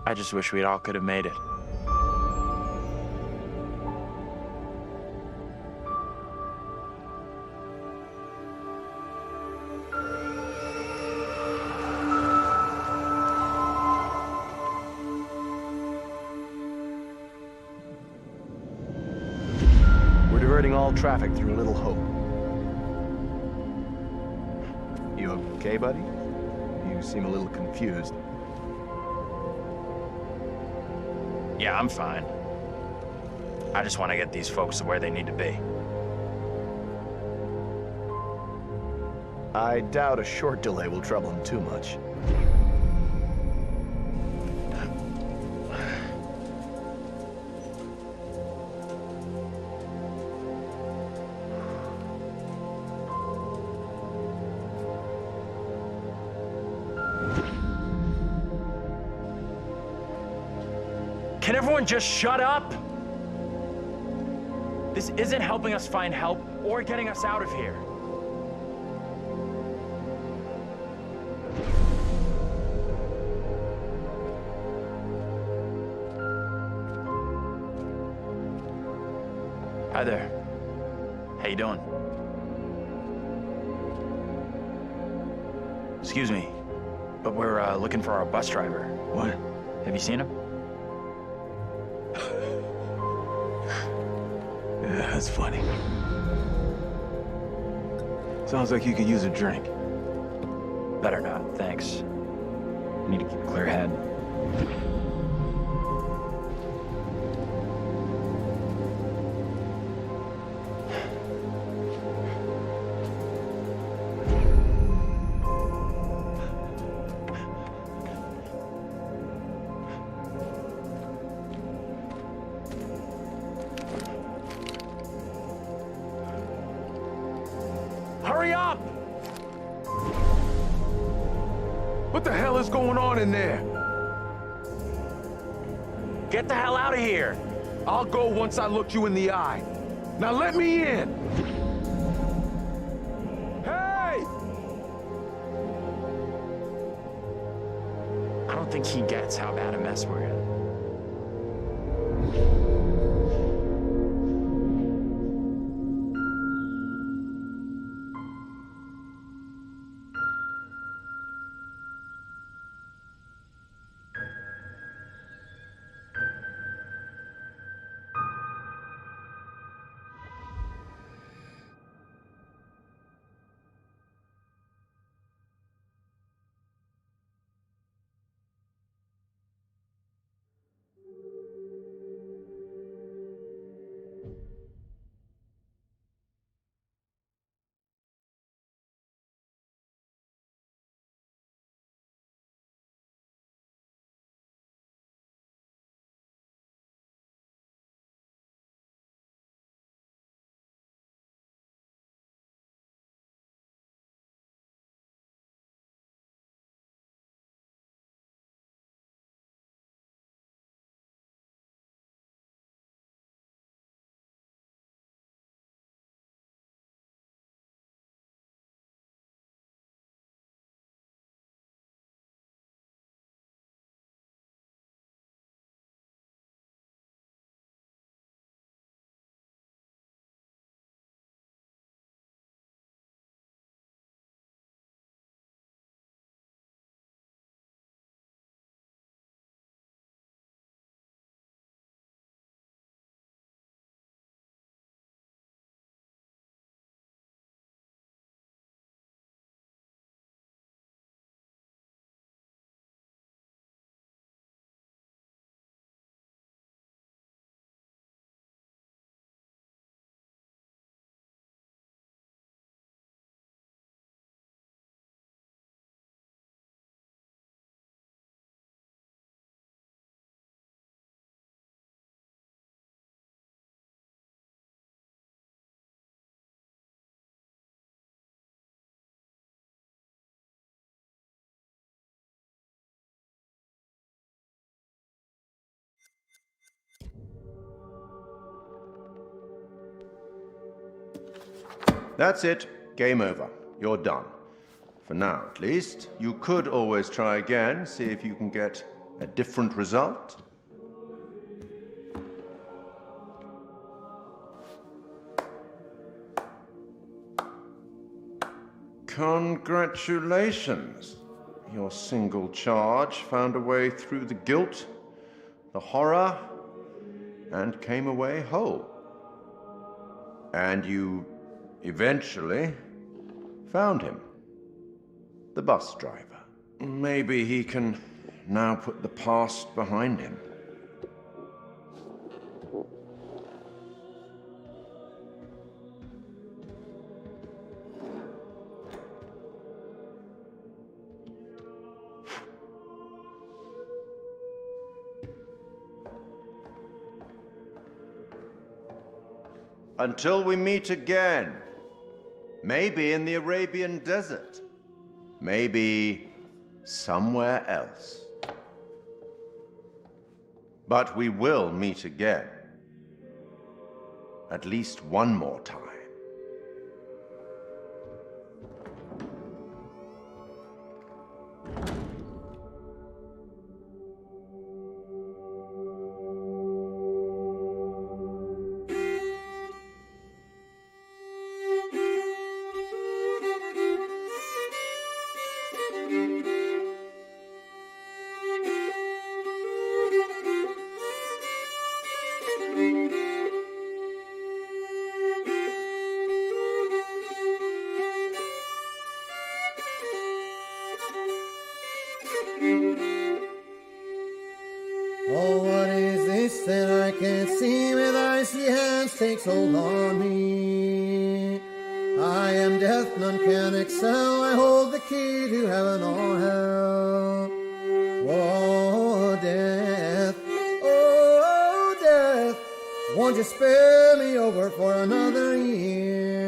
I just wish we all could have made it. We're diverting all traffic through Little Hope. You okay, buddy? You seem a little confused. Yeah, I'm fine. I just want to get these folks to where they need to be. I doubt a short delay will trouble him too much. Can everyone just shut up? This isn't helping us find help or getting us out of here. Hi there. How you doing? Excuse me, but we're looking for our bus driver. What? Have you seen him? Yeah, that's funny. Sounds like you could use a drink. Better not, thanks. I need to keep a clear head. Hurry up! What the hell is going on in there? Get the hell out of here! I'll go once I look you in the eye. Now let me in! Hey! I don't think he gets how bad a mess we're in. That's it. Game over. You're done. For now, at least. You could always try again, see if you can get a different result. Congratulations. Your single charge found a way through the guilt, the horror, and came away whole. And you eventually found him. The bus driver. Maybe he can now put the past behind him. Until we meet again. Maybe in the Arabian desert. Maybe somewhere else. But we will meet again. At least one more time. Oh, what is this that I can't see with icy hands takes hold on me? I am death, none can excel. I hold the key to heaven or hell. Oh, death, won't you spare me over for another year?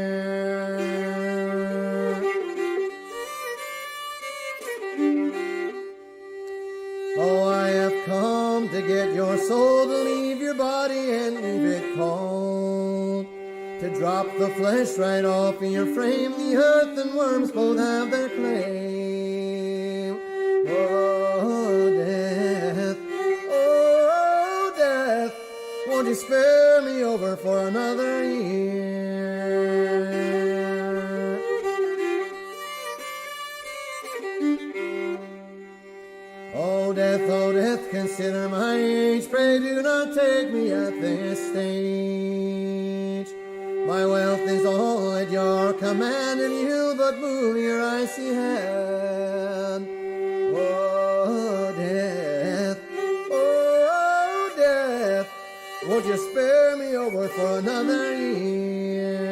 Oh, I have come to get your soul, to leave your body and leave it cold, to drop the flesh right off in your frame. The earth and worms both have their claim. Oh, death, won't you spare me over for another year? Oh, death, consider my age. Pray do not take me at this stage. My wealth is all at your command, and you but move your icy hand. Oh, death, won't you spare me over for another year?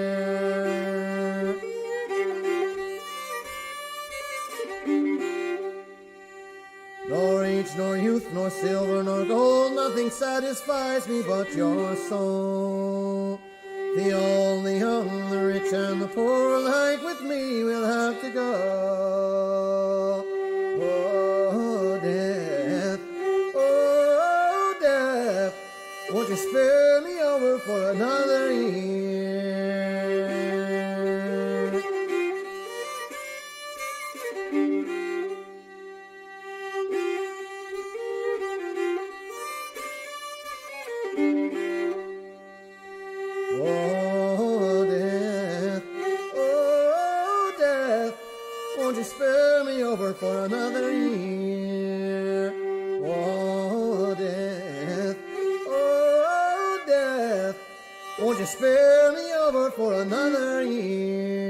Nor age, nor youth, nor silver, nor gold, nothing satisfies me but your soul. The old, the young, the rich, and the poor alike with me will have to go. Oh, death, won't you spare me over for another year? Oh, death, won't you spare me over for another year? Oh, death, won't you spare me over for another year?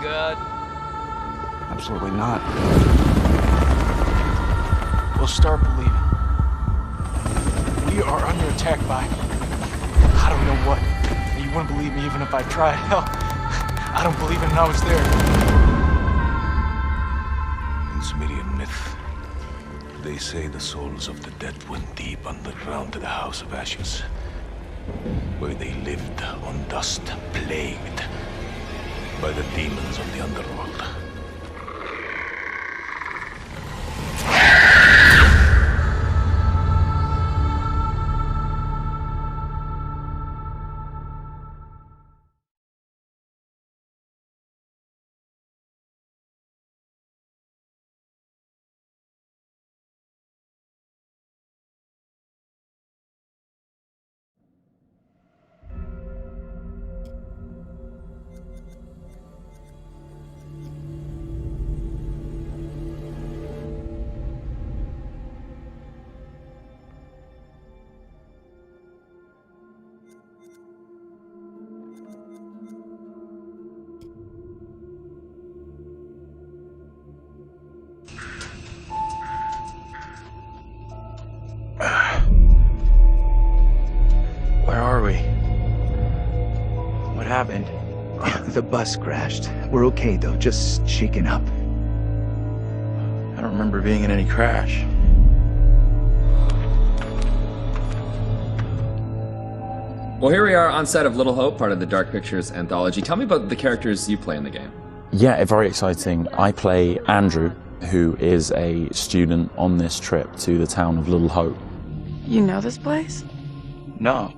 good? Absolutely not. We'll start believing. We are under attack by... I don't know what. You wouldn't believe me even if I tried. Hell, I don't believe it and I was there. In Sumerian myth, they say the souls of the dead went deep underground to the House of Ashes, where they lived on dust, plagued by the demons of the underworld. Where are we? What happened? The bus crashed. We're okay, though. Just shaken up. I don't remember being in any crash. Well, here we are on set of Little Hope, part of the Dark Pictures anthology. Tell me about the characters you play in the game. Yeah, very exciting. I play Andrew, who is a student on this trip to the town of Little Hope. You know this place? No.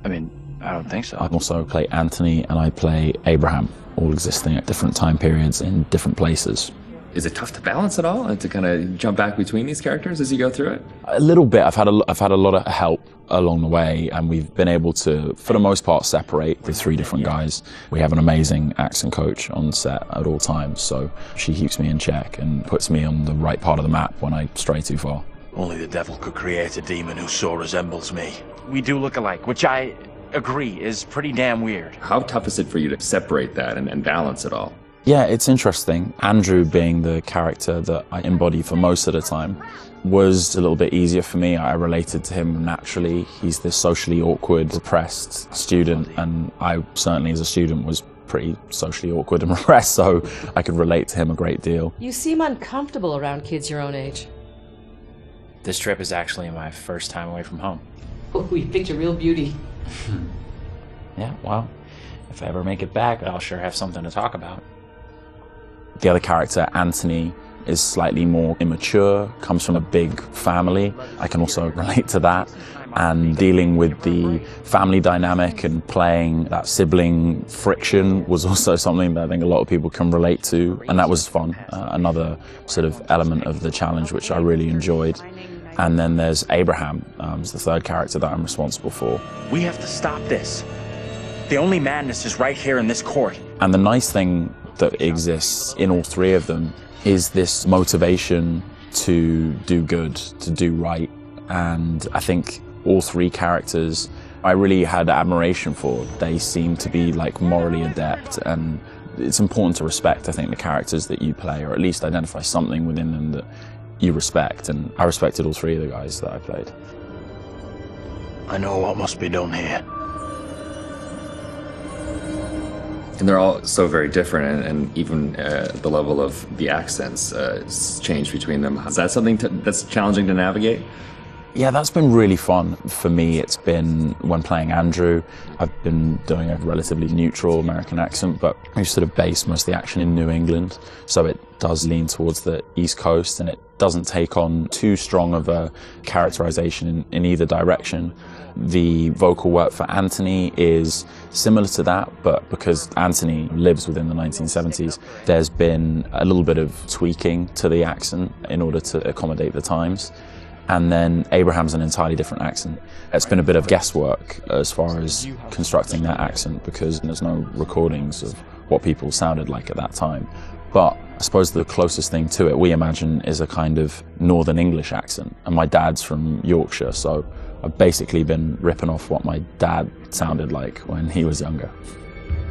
I mean, I don't think so. I also play Anthony and I play Abraham, all existing at different time periods in different places. Is it tough to balance at all and to kind of jump back between these characters as you go through it? A little bit. I've had a lot of help along the way, and we've been able to, for the most part, separate the three different guys. We have an amazing accent coach on set at all times, so she keeps me in check and puts me on the right part of the map when I stray too far. Only the devil could create a demon who so resembles me. We do look alike, which I agree is pretty damn weird. How tough is it for you to separate that and balance it all? Yeah, it's interesting. Andrew, being the character that I embody for most of the time, was a little bit easier for me. I related to him naturally. He's this socially awkward, repressed student, and I certainly as a student was pretty socially awkward and repressed, so I could relate to him a great deal. You seem uncomfortable around kids your own age. This trip is actually my first time away from home. Oh, you picked a real beauty. Yeah, well, if I ever make it back, I'll sure have something to talk about. The other character, Anthony, is slightly more immature, comes from a big family. I can also relate to that. And dealing with the family dynamic and playing that sibling friction was also something that I think a lot of people can relate to. And that was fun. Another sort of element of the challenge, which I really enjoyed. And then there's Abraham, who's the third character that I'm responsible for. We have to stop this. The only madness is right here in this court. And the nice thing that exists in all three of them is this motivation to do good, to do right. And I think all three characters I really had admiration for. They seem to be like morally adept, and it's important to respect, I think, the characters that you play, or at least identify something within them that you respect. And I respected all three of the guys that I played. I know what must be done here. And they're all so very different, and even the level of the accents change between them. Is that something that's challenging to navigate? Yeah, that's been really fun. For me, it's been, when playing Andrew, I've been doing a relatively neutral American accent, but we've sort of based most of the action in New England, so it does lean towards the East Coast, and it doesn't take on too strong of a characterization in either direction. The vocal work for Anthony is similar to that, but because Anthony lives within the 1970s, there's been a little bit of tweaking to the accent in order to accommodate the times. And then Abraham's an entirely different accent. It's been a bit of guesswork as far as constructing that accent, because there's no recordings of what people sounded like at that time. But I suppose the closest thing to it, we imagine, is a kind of Northern English accent. And my dad's from Yorkshire, so I've basically been ripping off what my dad sounded like when he was younger.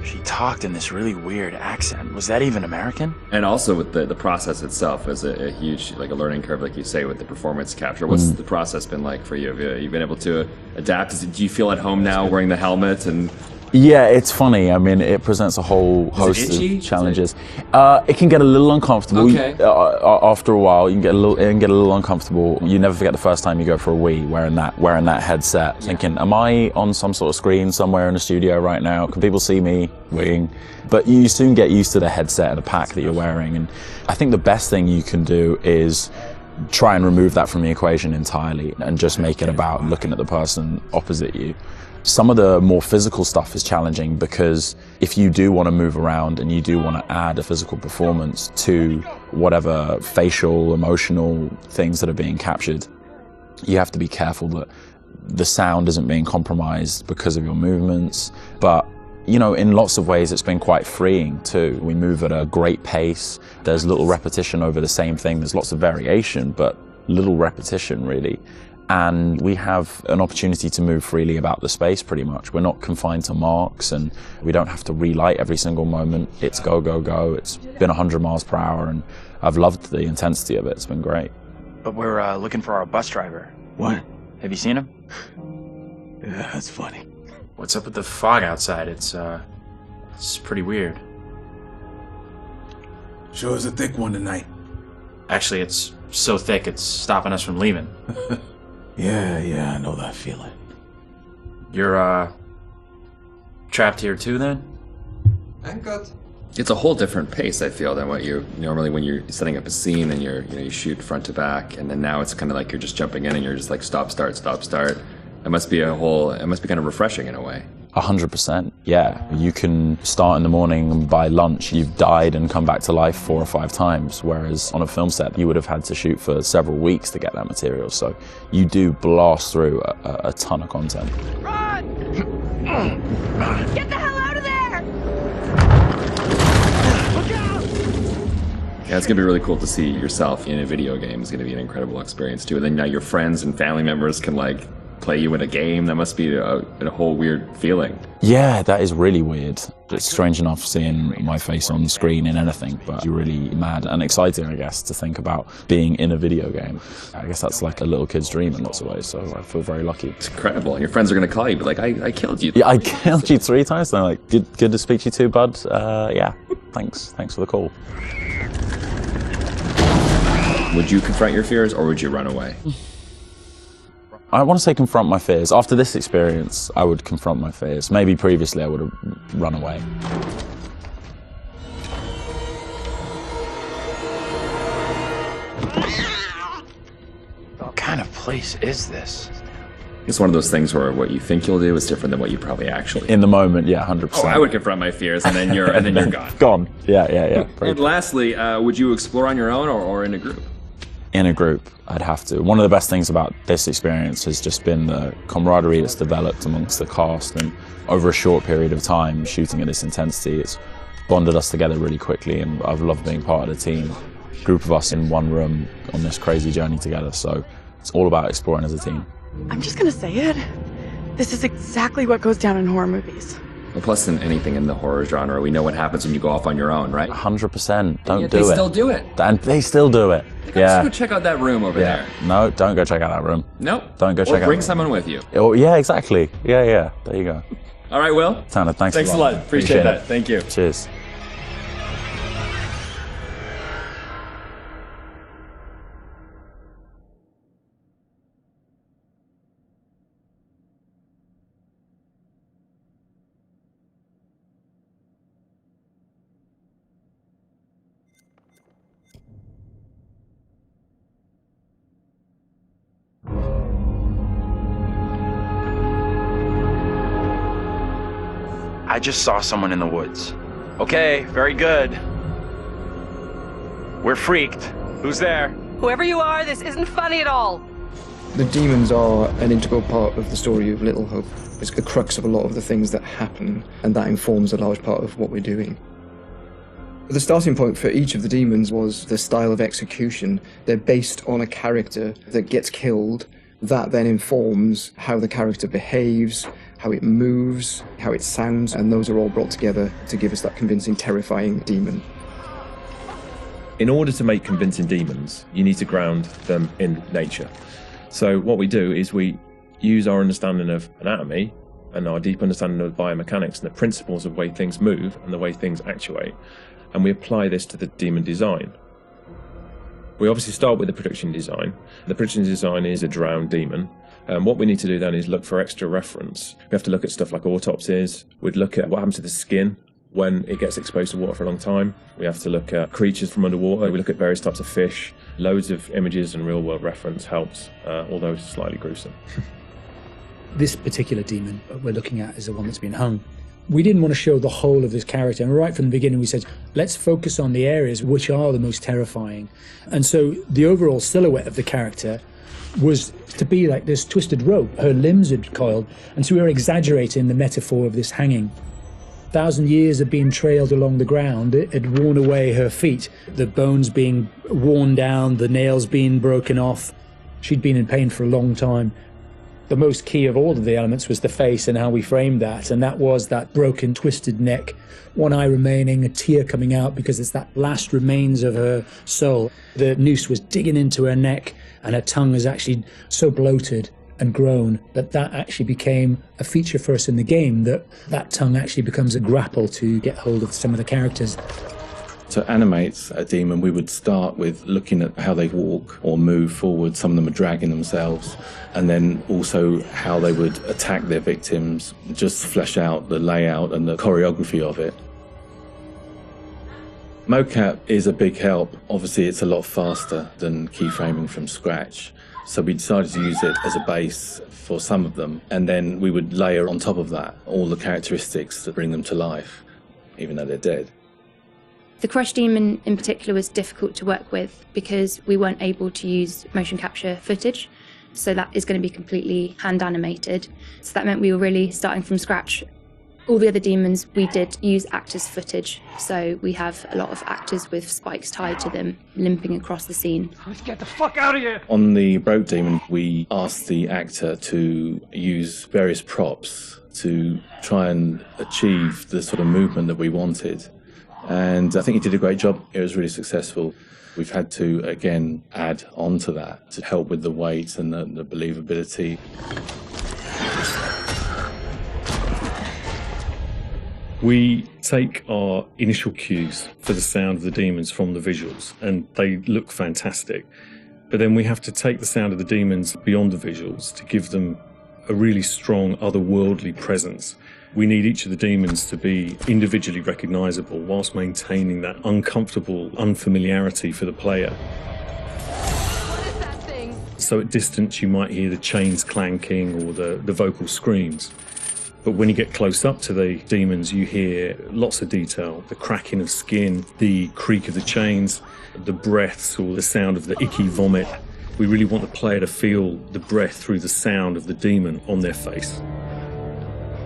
She talked in this really weird accent. Was that even American? And also with the process itself is a huge, like a learning curve, like you say, with the performance capture. What's the process been like for you? Have you been able to adapt? Do you feel at home now wearing the helmet and... Yeah, it's funny. I mean, it presents a whole host of challenges. It can get a little uncomfortable. Okay. After a while, it can get a little uncomfortable. You never forget the first time you go for a wee wearing that headset, thinking, am I on some sort of screen somewhere in the studio right now? Can people see me weeing? But you soon get used to the headset and the pack that you're wearing. And I think the best thing you can do is try and remove that from the equation entirely and just make it about looking at the person opposite you. Some of the more physical stuff is challenging because if you do want to move around and you do want to add a physical performance to whatever facial, emotional things that are being captured, you have to be careful that the sound isn't being compromised because of your movements. But, you know, in lots of ways, it's been quite freeing too. We move at a great pace. There's little repetition over the same thing. There's lots of variation, but little repetition really. And we have an opportunity to move freely about the space pretty much. We're not confined to marks and we don't have to relight every single moment. It's go, go, go. It's been 100 miles per hour and I've loved the intensity of it. It's been great. But we're looking for our bus driver. What? Have you seen him? Yeah, that's funny. What's up with the fog outside? It's pretty weird. Sure is a thick one tonight. Actually, it's so thick it's stopping us from leaving. Yeah, I know that feeling. You're, trapped here too, then? I'm good. It's a whole different pace, I feel, than what you normally when you're setting up a scene and you shoot front to back, and then now it's kind of like you're just jumping in and you're just like stop, start, stop, start. It must be kind of refreshing in a way. 100%, yeah. You can start in the morning and by lunch you've died and come back to life 4 or 5 times, whereas on a film set you would have had to shoot for several weeks to get that material. So you do blast through a ton of content. Run! Get the hell out of there! Look out! Yeah, it's gonna be really cool to see yourself in a video game. It's gonna be an incredible experience too. And then now your friends and family members can like play you in a game. That must be a whole weird feeling. Yeah, that is really weird. It's strange enough seeing my face on the screen in anything, but you're really mad and exciting, I guess, to think about being in a video game. I guess that's like a little kid's dream in lots of ways, so I feel very lucky. It's incredible. And your friends are gonna call you, but like, I killed you. Yeah, I killed you 3 times. They're like, good to speak to you too, bud. Yeah, thanks for the call. Would you confront your fears or would you run away? I want to say confront my fears. After this experience, I would confront my fears. Maybe previously I would have run away. What kind of place is this? It's one of those things where what you think you'll do is different than what you probably actually. In the moment, yeah, 100%. Oh, I would confront my fears, and then you're gone. Gone. Yeah. And lastly, would you explore on your own or in a group? In a group, I'd have to. One of the best things about this experience has just been the camaraderie that's developed amongst the cast, and over a short period of time shooting at this intensity, it's bonded us together really quickly, and I've loved being part of the team. A group of us in one room on this crazy journey together, so it's all about exploring as a team. I'm just gonna say it. This is exactly what goes down in horror movies. Well, plus than anything in the horror genre, we know what happens when you go off on your own, right? 100%. Don't yet do they it. still do it. And they still do it. Let's go check out that room over there. No, don't go check out that room. Nope. Don't go check out. Or bring someone with you. Oh, yeah, exactly. Yeah. There you go. All right, Will. Tanner, thanks a lot. Appreciate that. Thank you. Cheers. I just saw someone in the woods. Okay, very good. We're freaked. Who's there? Whoever you are, this isn't funny at all. The demons are an integral part of the story of Little Hope. It's the crux of a lot of the things that happen, and that informs a large part of what we're doing. The starting point for each of the demons was the style of execution. They're based on a character that gets killed. That then informs how the character behaves, how it moves, how it sounds, and those are all brought together to give us that convincing, terrifying demon. In order to make convincing demons, you need to ground them in nature. So what we do is we use our understanding of anatomy and our deep understanding of biomechanics and the principles of the way things move and the way things actuate, and we apply this to the demon design. We obviously start with the production design. The production design is a drowned demon. What we need to do then is look for extra reference. We have to look at stuff like autopsies. We'd look at what happens to the skin when it gets exposed to water for a long time. We have to look at creatures from underwater. We look at various types of fish. Loads of images and real-world reference helps, although it's slightly gruesome. This particular demon we're looking at is the one that's been hung. We didn't want to show the whole of this character, and right from the beginning we said, let's focus on the areas which are the most terrifying. And so the overall silhouette of the character was to be like this twisted rope. Her limbs had coiled, and so we were exaggerating the metaphor of this hanging. 1,000 years of being trailed along the ground, it had worn away her feet, the bones being worn down, the nails being broken off. She'd been in pain for a long time. The most key of all of the elements was the face and how we framed that, and that was that broken, twisted neck, one eye remaining, a tear coming out because it's that last remains of her soul. The noose was digging into her neck, and her tongue was actually so bloated and grown that actually became a feature for us in the game, that tongue actually becomes a grapple to get hold of some of the characters. To animate a demon, we would start with looking at how they walk or move forward. Some of them are dragging themselves, and then also how they would attack their victims, just flesh out the layout and the choreography of it. Mocap is a big help. Obviously, it's a lot faster than keyframing from scratch. So we decided to use it as a base for some of them, and then we would layer on top of that all the characteristics that bring them to life, even though they're dead. The Crush Demon in particular was difficult to work with because we weren't able to use motion capture footage, so that is going to be completely hand animated. So that meant we were really starting from scratch. All the other demons, we did use actors' footage, so we have a lot of actors with spikes tied to them, limping across the scene. Let's get the fuck out of here! On the Broke Demon, we asked the actor to use various props to try and achieve the sort of movement that we wanted. And I think he did a great job. It was really successful. We've had to, again, add on to that to help with the weight and the believability. We take our initial cues for the sound of the demons from the visuals, and they look fantastic. But then we have to take the sound of the demons beyond the visuals to give them a really strong otherworldly presence. We need each of the demons to be individually recognizable whilst maintaining that uncomfortable unfamiliarity for the player. What is that thing? So at distance you might hear the chains clanking or the vocal screams. But when you get close up to the demons, you hear lots of detail, the cracking of skin, the creak of the chains, the breaths or the sound of the icky vomit. We really want the player to feel the breath through the sound of the demon on their face.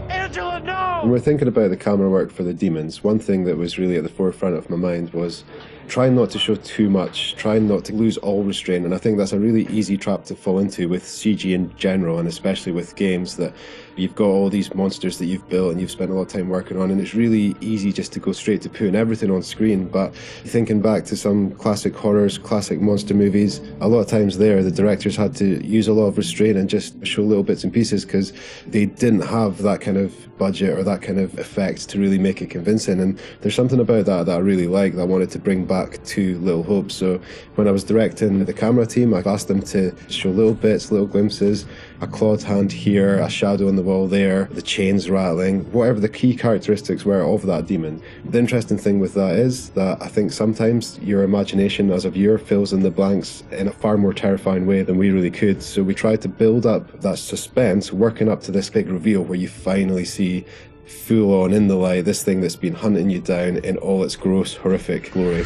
Angela, no! When we're thinking about the camera work for the demons, one thing that was really at the forefront of my mind was trying not to show too much, trying not to lose all restraint, and I think that's a really easy trap to fall into with CG in general, and especially with games that you've got all these monsters that you've built and you've spent a lot of time working on, and it's really easy just to go straight to putting everything on screen. But thinking back to some classic horrors, classic monster movies, a lot of times there the directors had to use a lot of restraint and just show little bits and pieces because they didn't have that kind of budget or that kind of effect to really make it convincing. And there's something about that I really like that I wanted to bring back to Little Hope. So when I was directing the camera team, I asked them to show little bits, little glimpses, a clawed hand here, a shadow on the wall there, the chains rattling, whatever the key characteristics were of that demon. The interesting thing with that is that I think sometimes your imagination as a viewer fills in the blanks in a far more terrifying way than we really could. So we tried to build up that suspense, working up to this big reveal where you finally see full on in the light this thing that's been hunting you down in all its gross, horrific glory.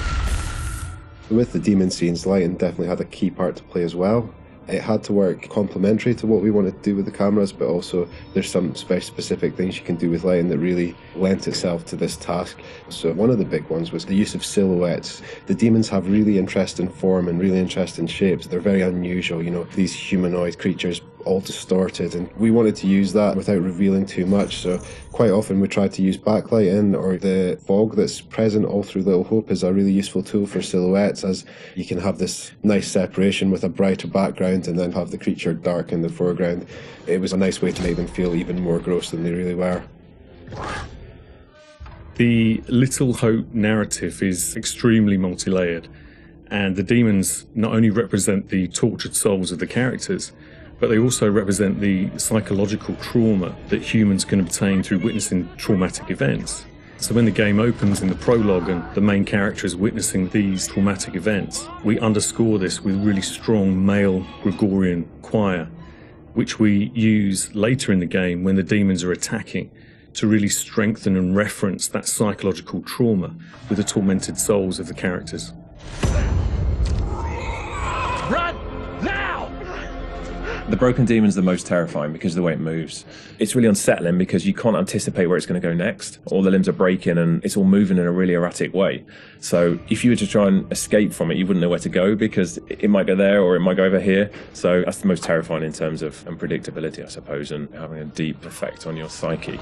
With the demon scenes, lighting definitely had a key part to play as well. It had to work complementary to what we wanted to do with the cameras, but also there's some very specific things you can do with lighting that really lent itself to this task. So one of the big ones was the use of silhouettes. The demons have really interesting form and really interesting shapes. They're very unusual, you know, these humanoid creatures all distorted, and we wanted to use that without revealing too much. So quite often we tried to use backlighting, or the fog that's present all through Little Hope is a really useful tool for silhouettes, as you can have this nice separation with a brighter background and then have the creature dark in the foreground. It was a nice way to make them feel even more gross than they really were. The Little Hope narrative is extremely multi-layered, and the demons not only represent the tortured souls of the characters, but they also represent the psychological trauma that humans can obtain through witnessing traumatic events. So when the game opens in the prologue and the main character is witnessing these traumatic events, we underscore this with really strong male Gregorian choir, which we use later in the game when the demons are attacking, to really strengthen and reference that psychological trauma with the tormented souls of the characters. Run! Now! The broken demon's the most terrifying because of the way it moves. It's really unsettling because you can't anticipate where it's going to go next. All the limbs are breaking and it's all moving in a really erratic way. So if you were to try and escape from it, you wouldn't know where to go because it might go there or it might go over here. So that's the most terrifying in terms of unpredictability, I suppose, and having a deep effect on your psyche.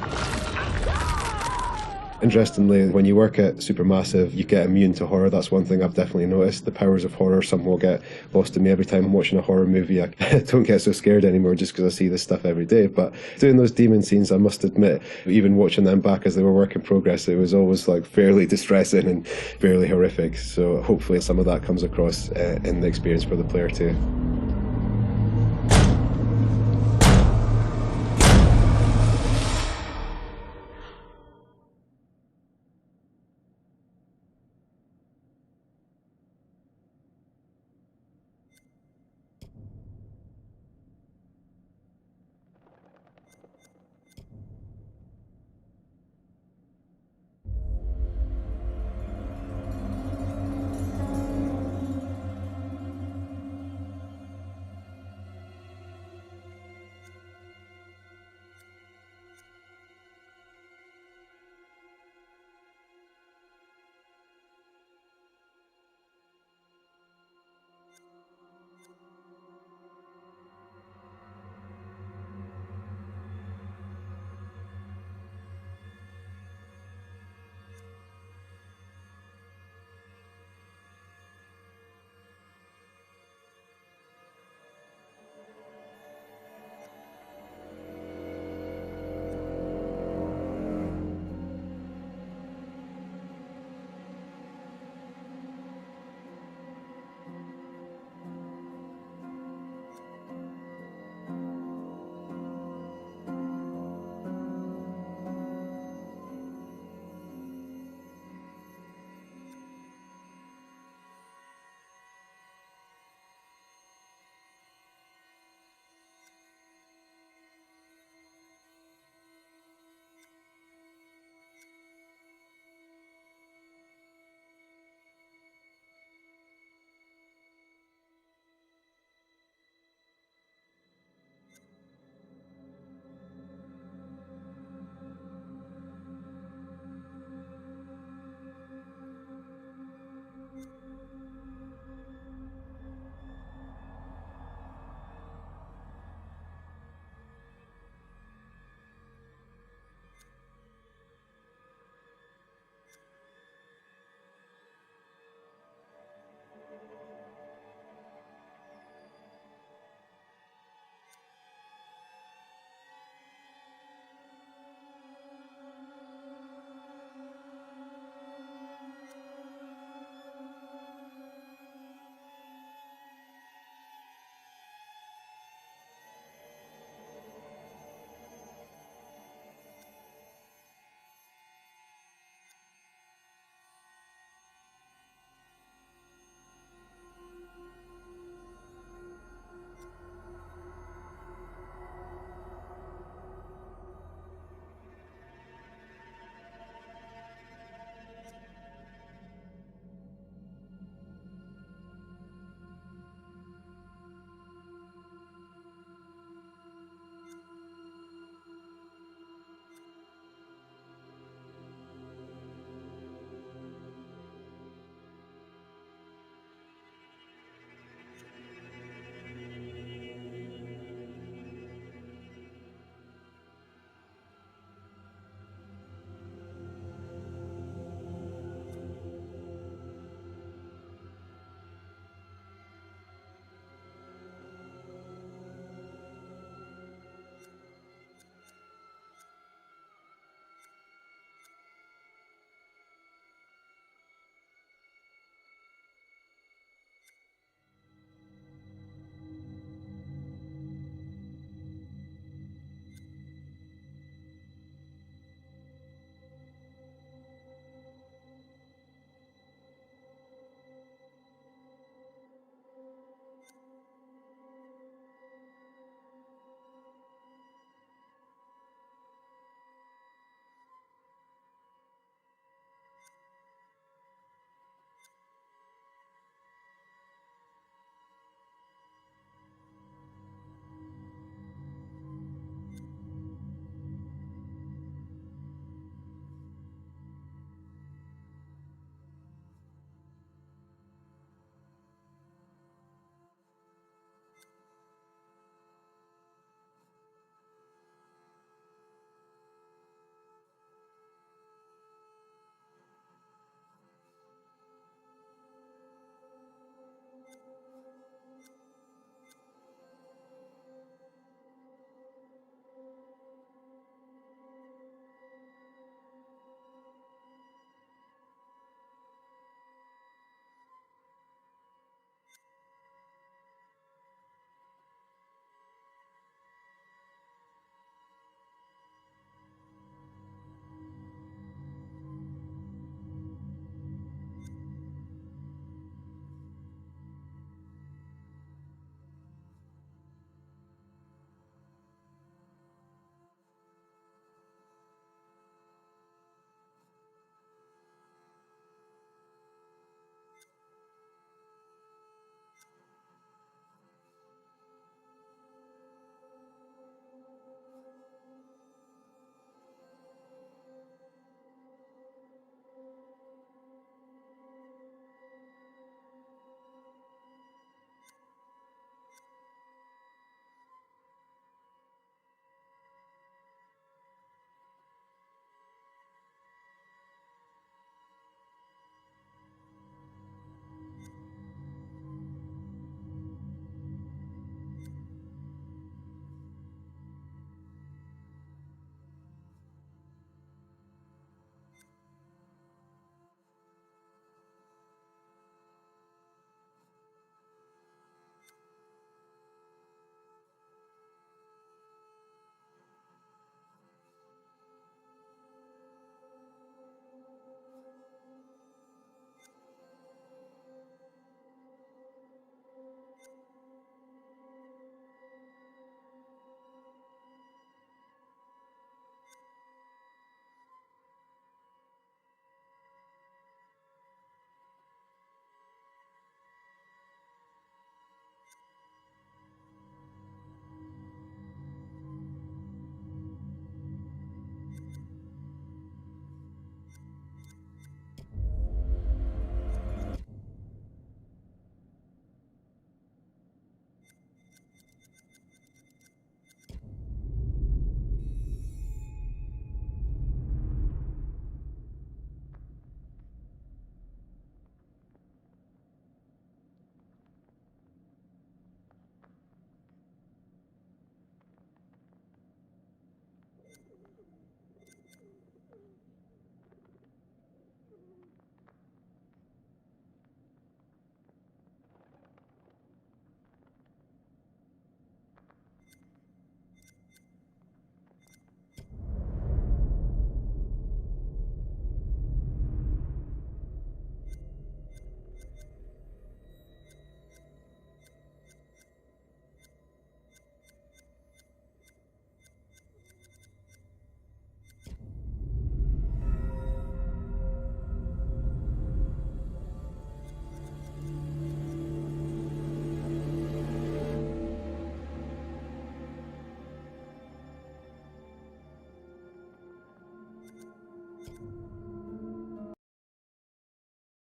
Interestingly, when you work at Supermassive, you get immune to horror. That's one thing I've definitely noticed. The powers of horror somehow get lost in me every time I'm watching a horror movie. I don't get so scared anymore just because I see this stuff every day. But doing those demon scenes, I must admit, even watching them back as they were work in progress, it was always like fairly distressing and fairly horrific. So hopefully some of that comes across in the experience for the player too.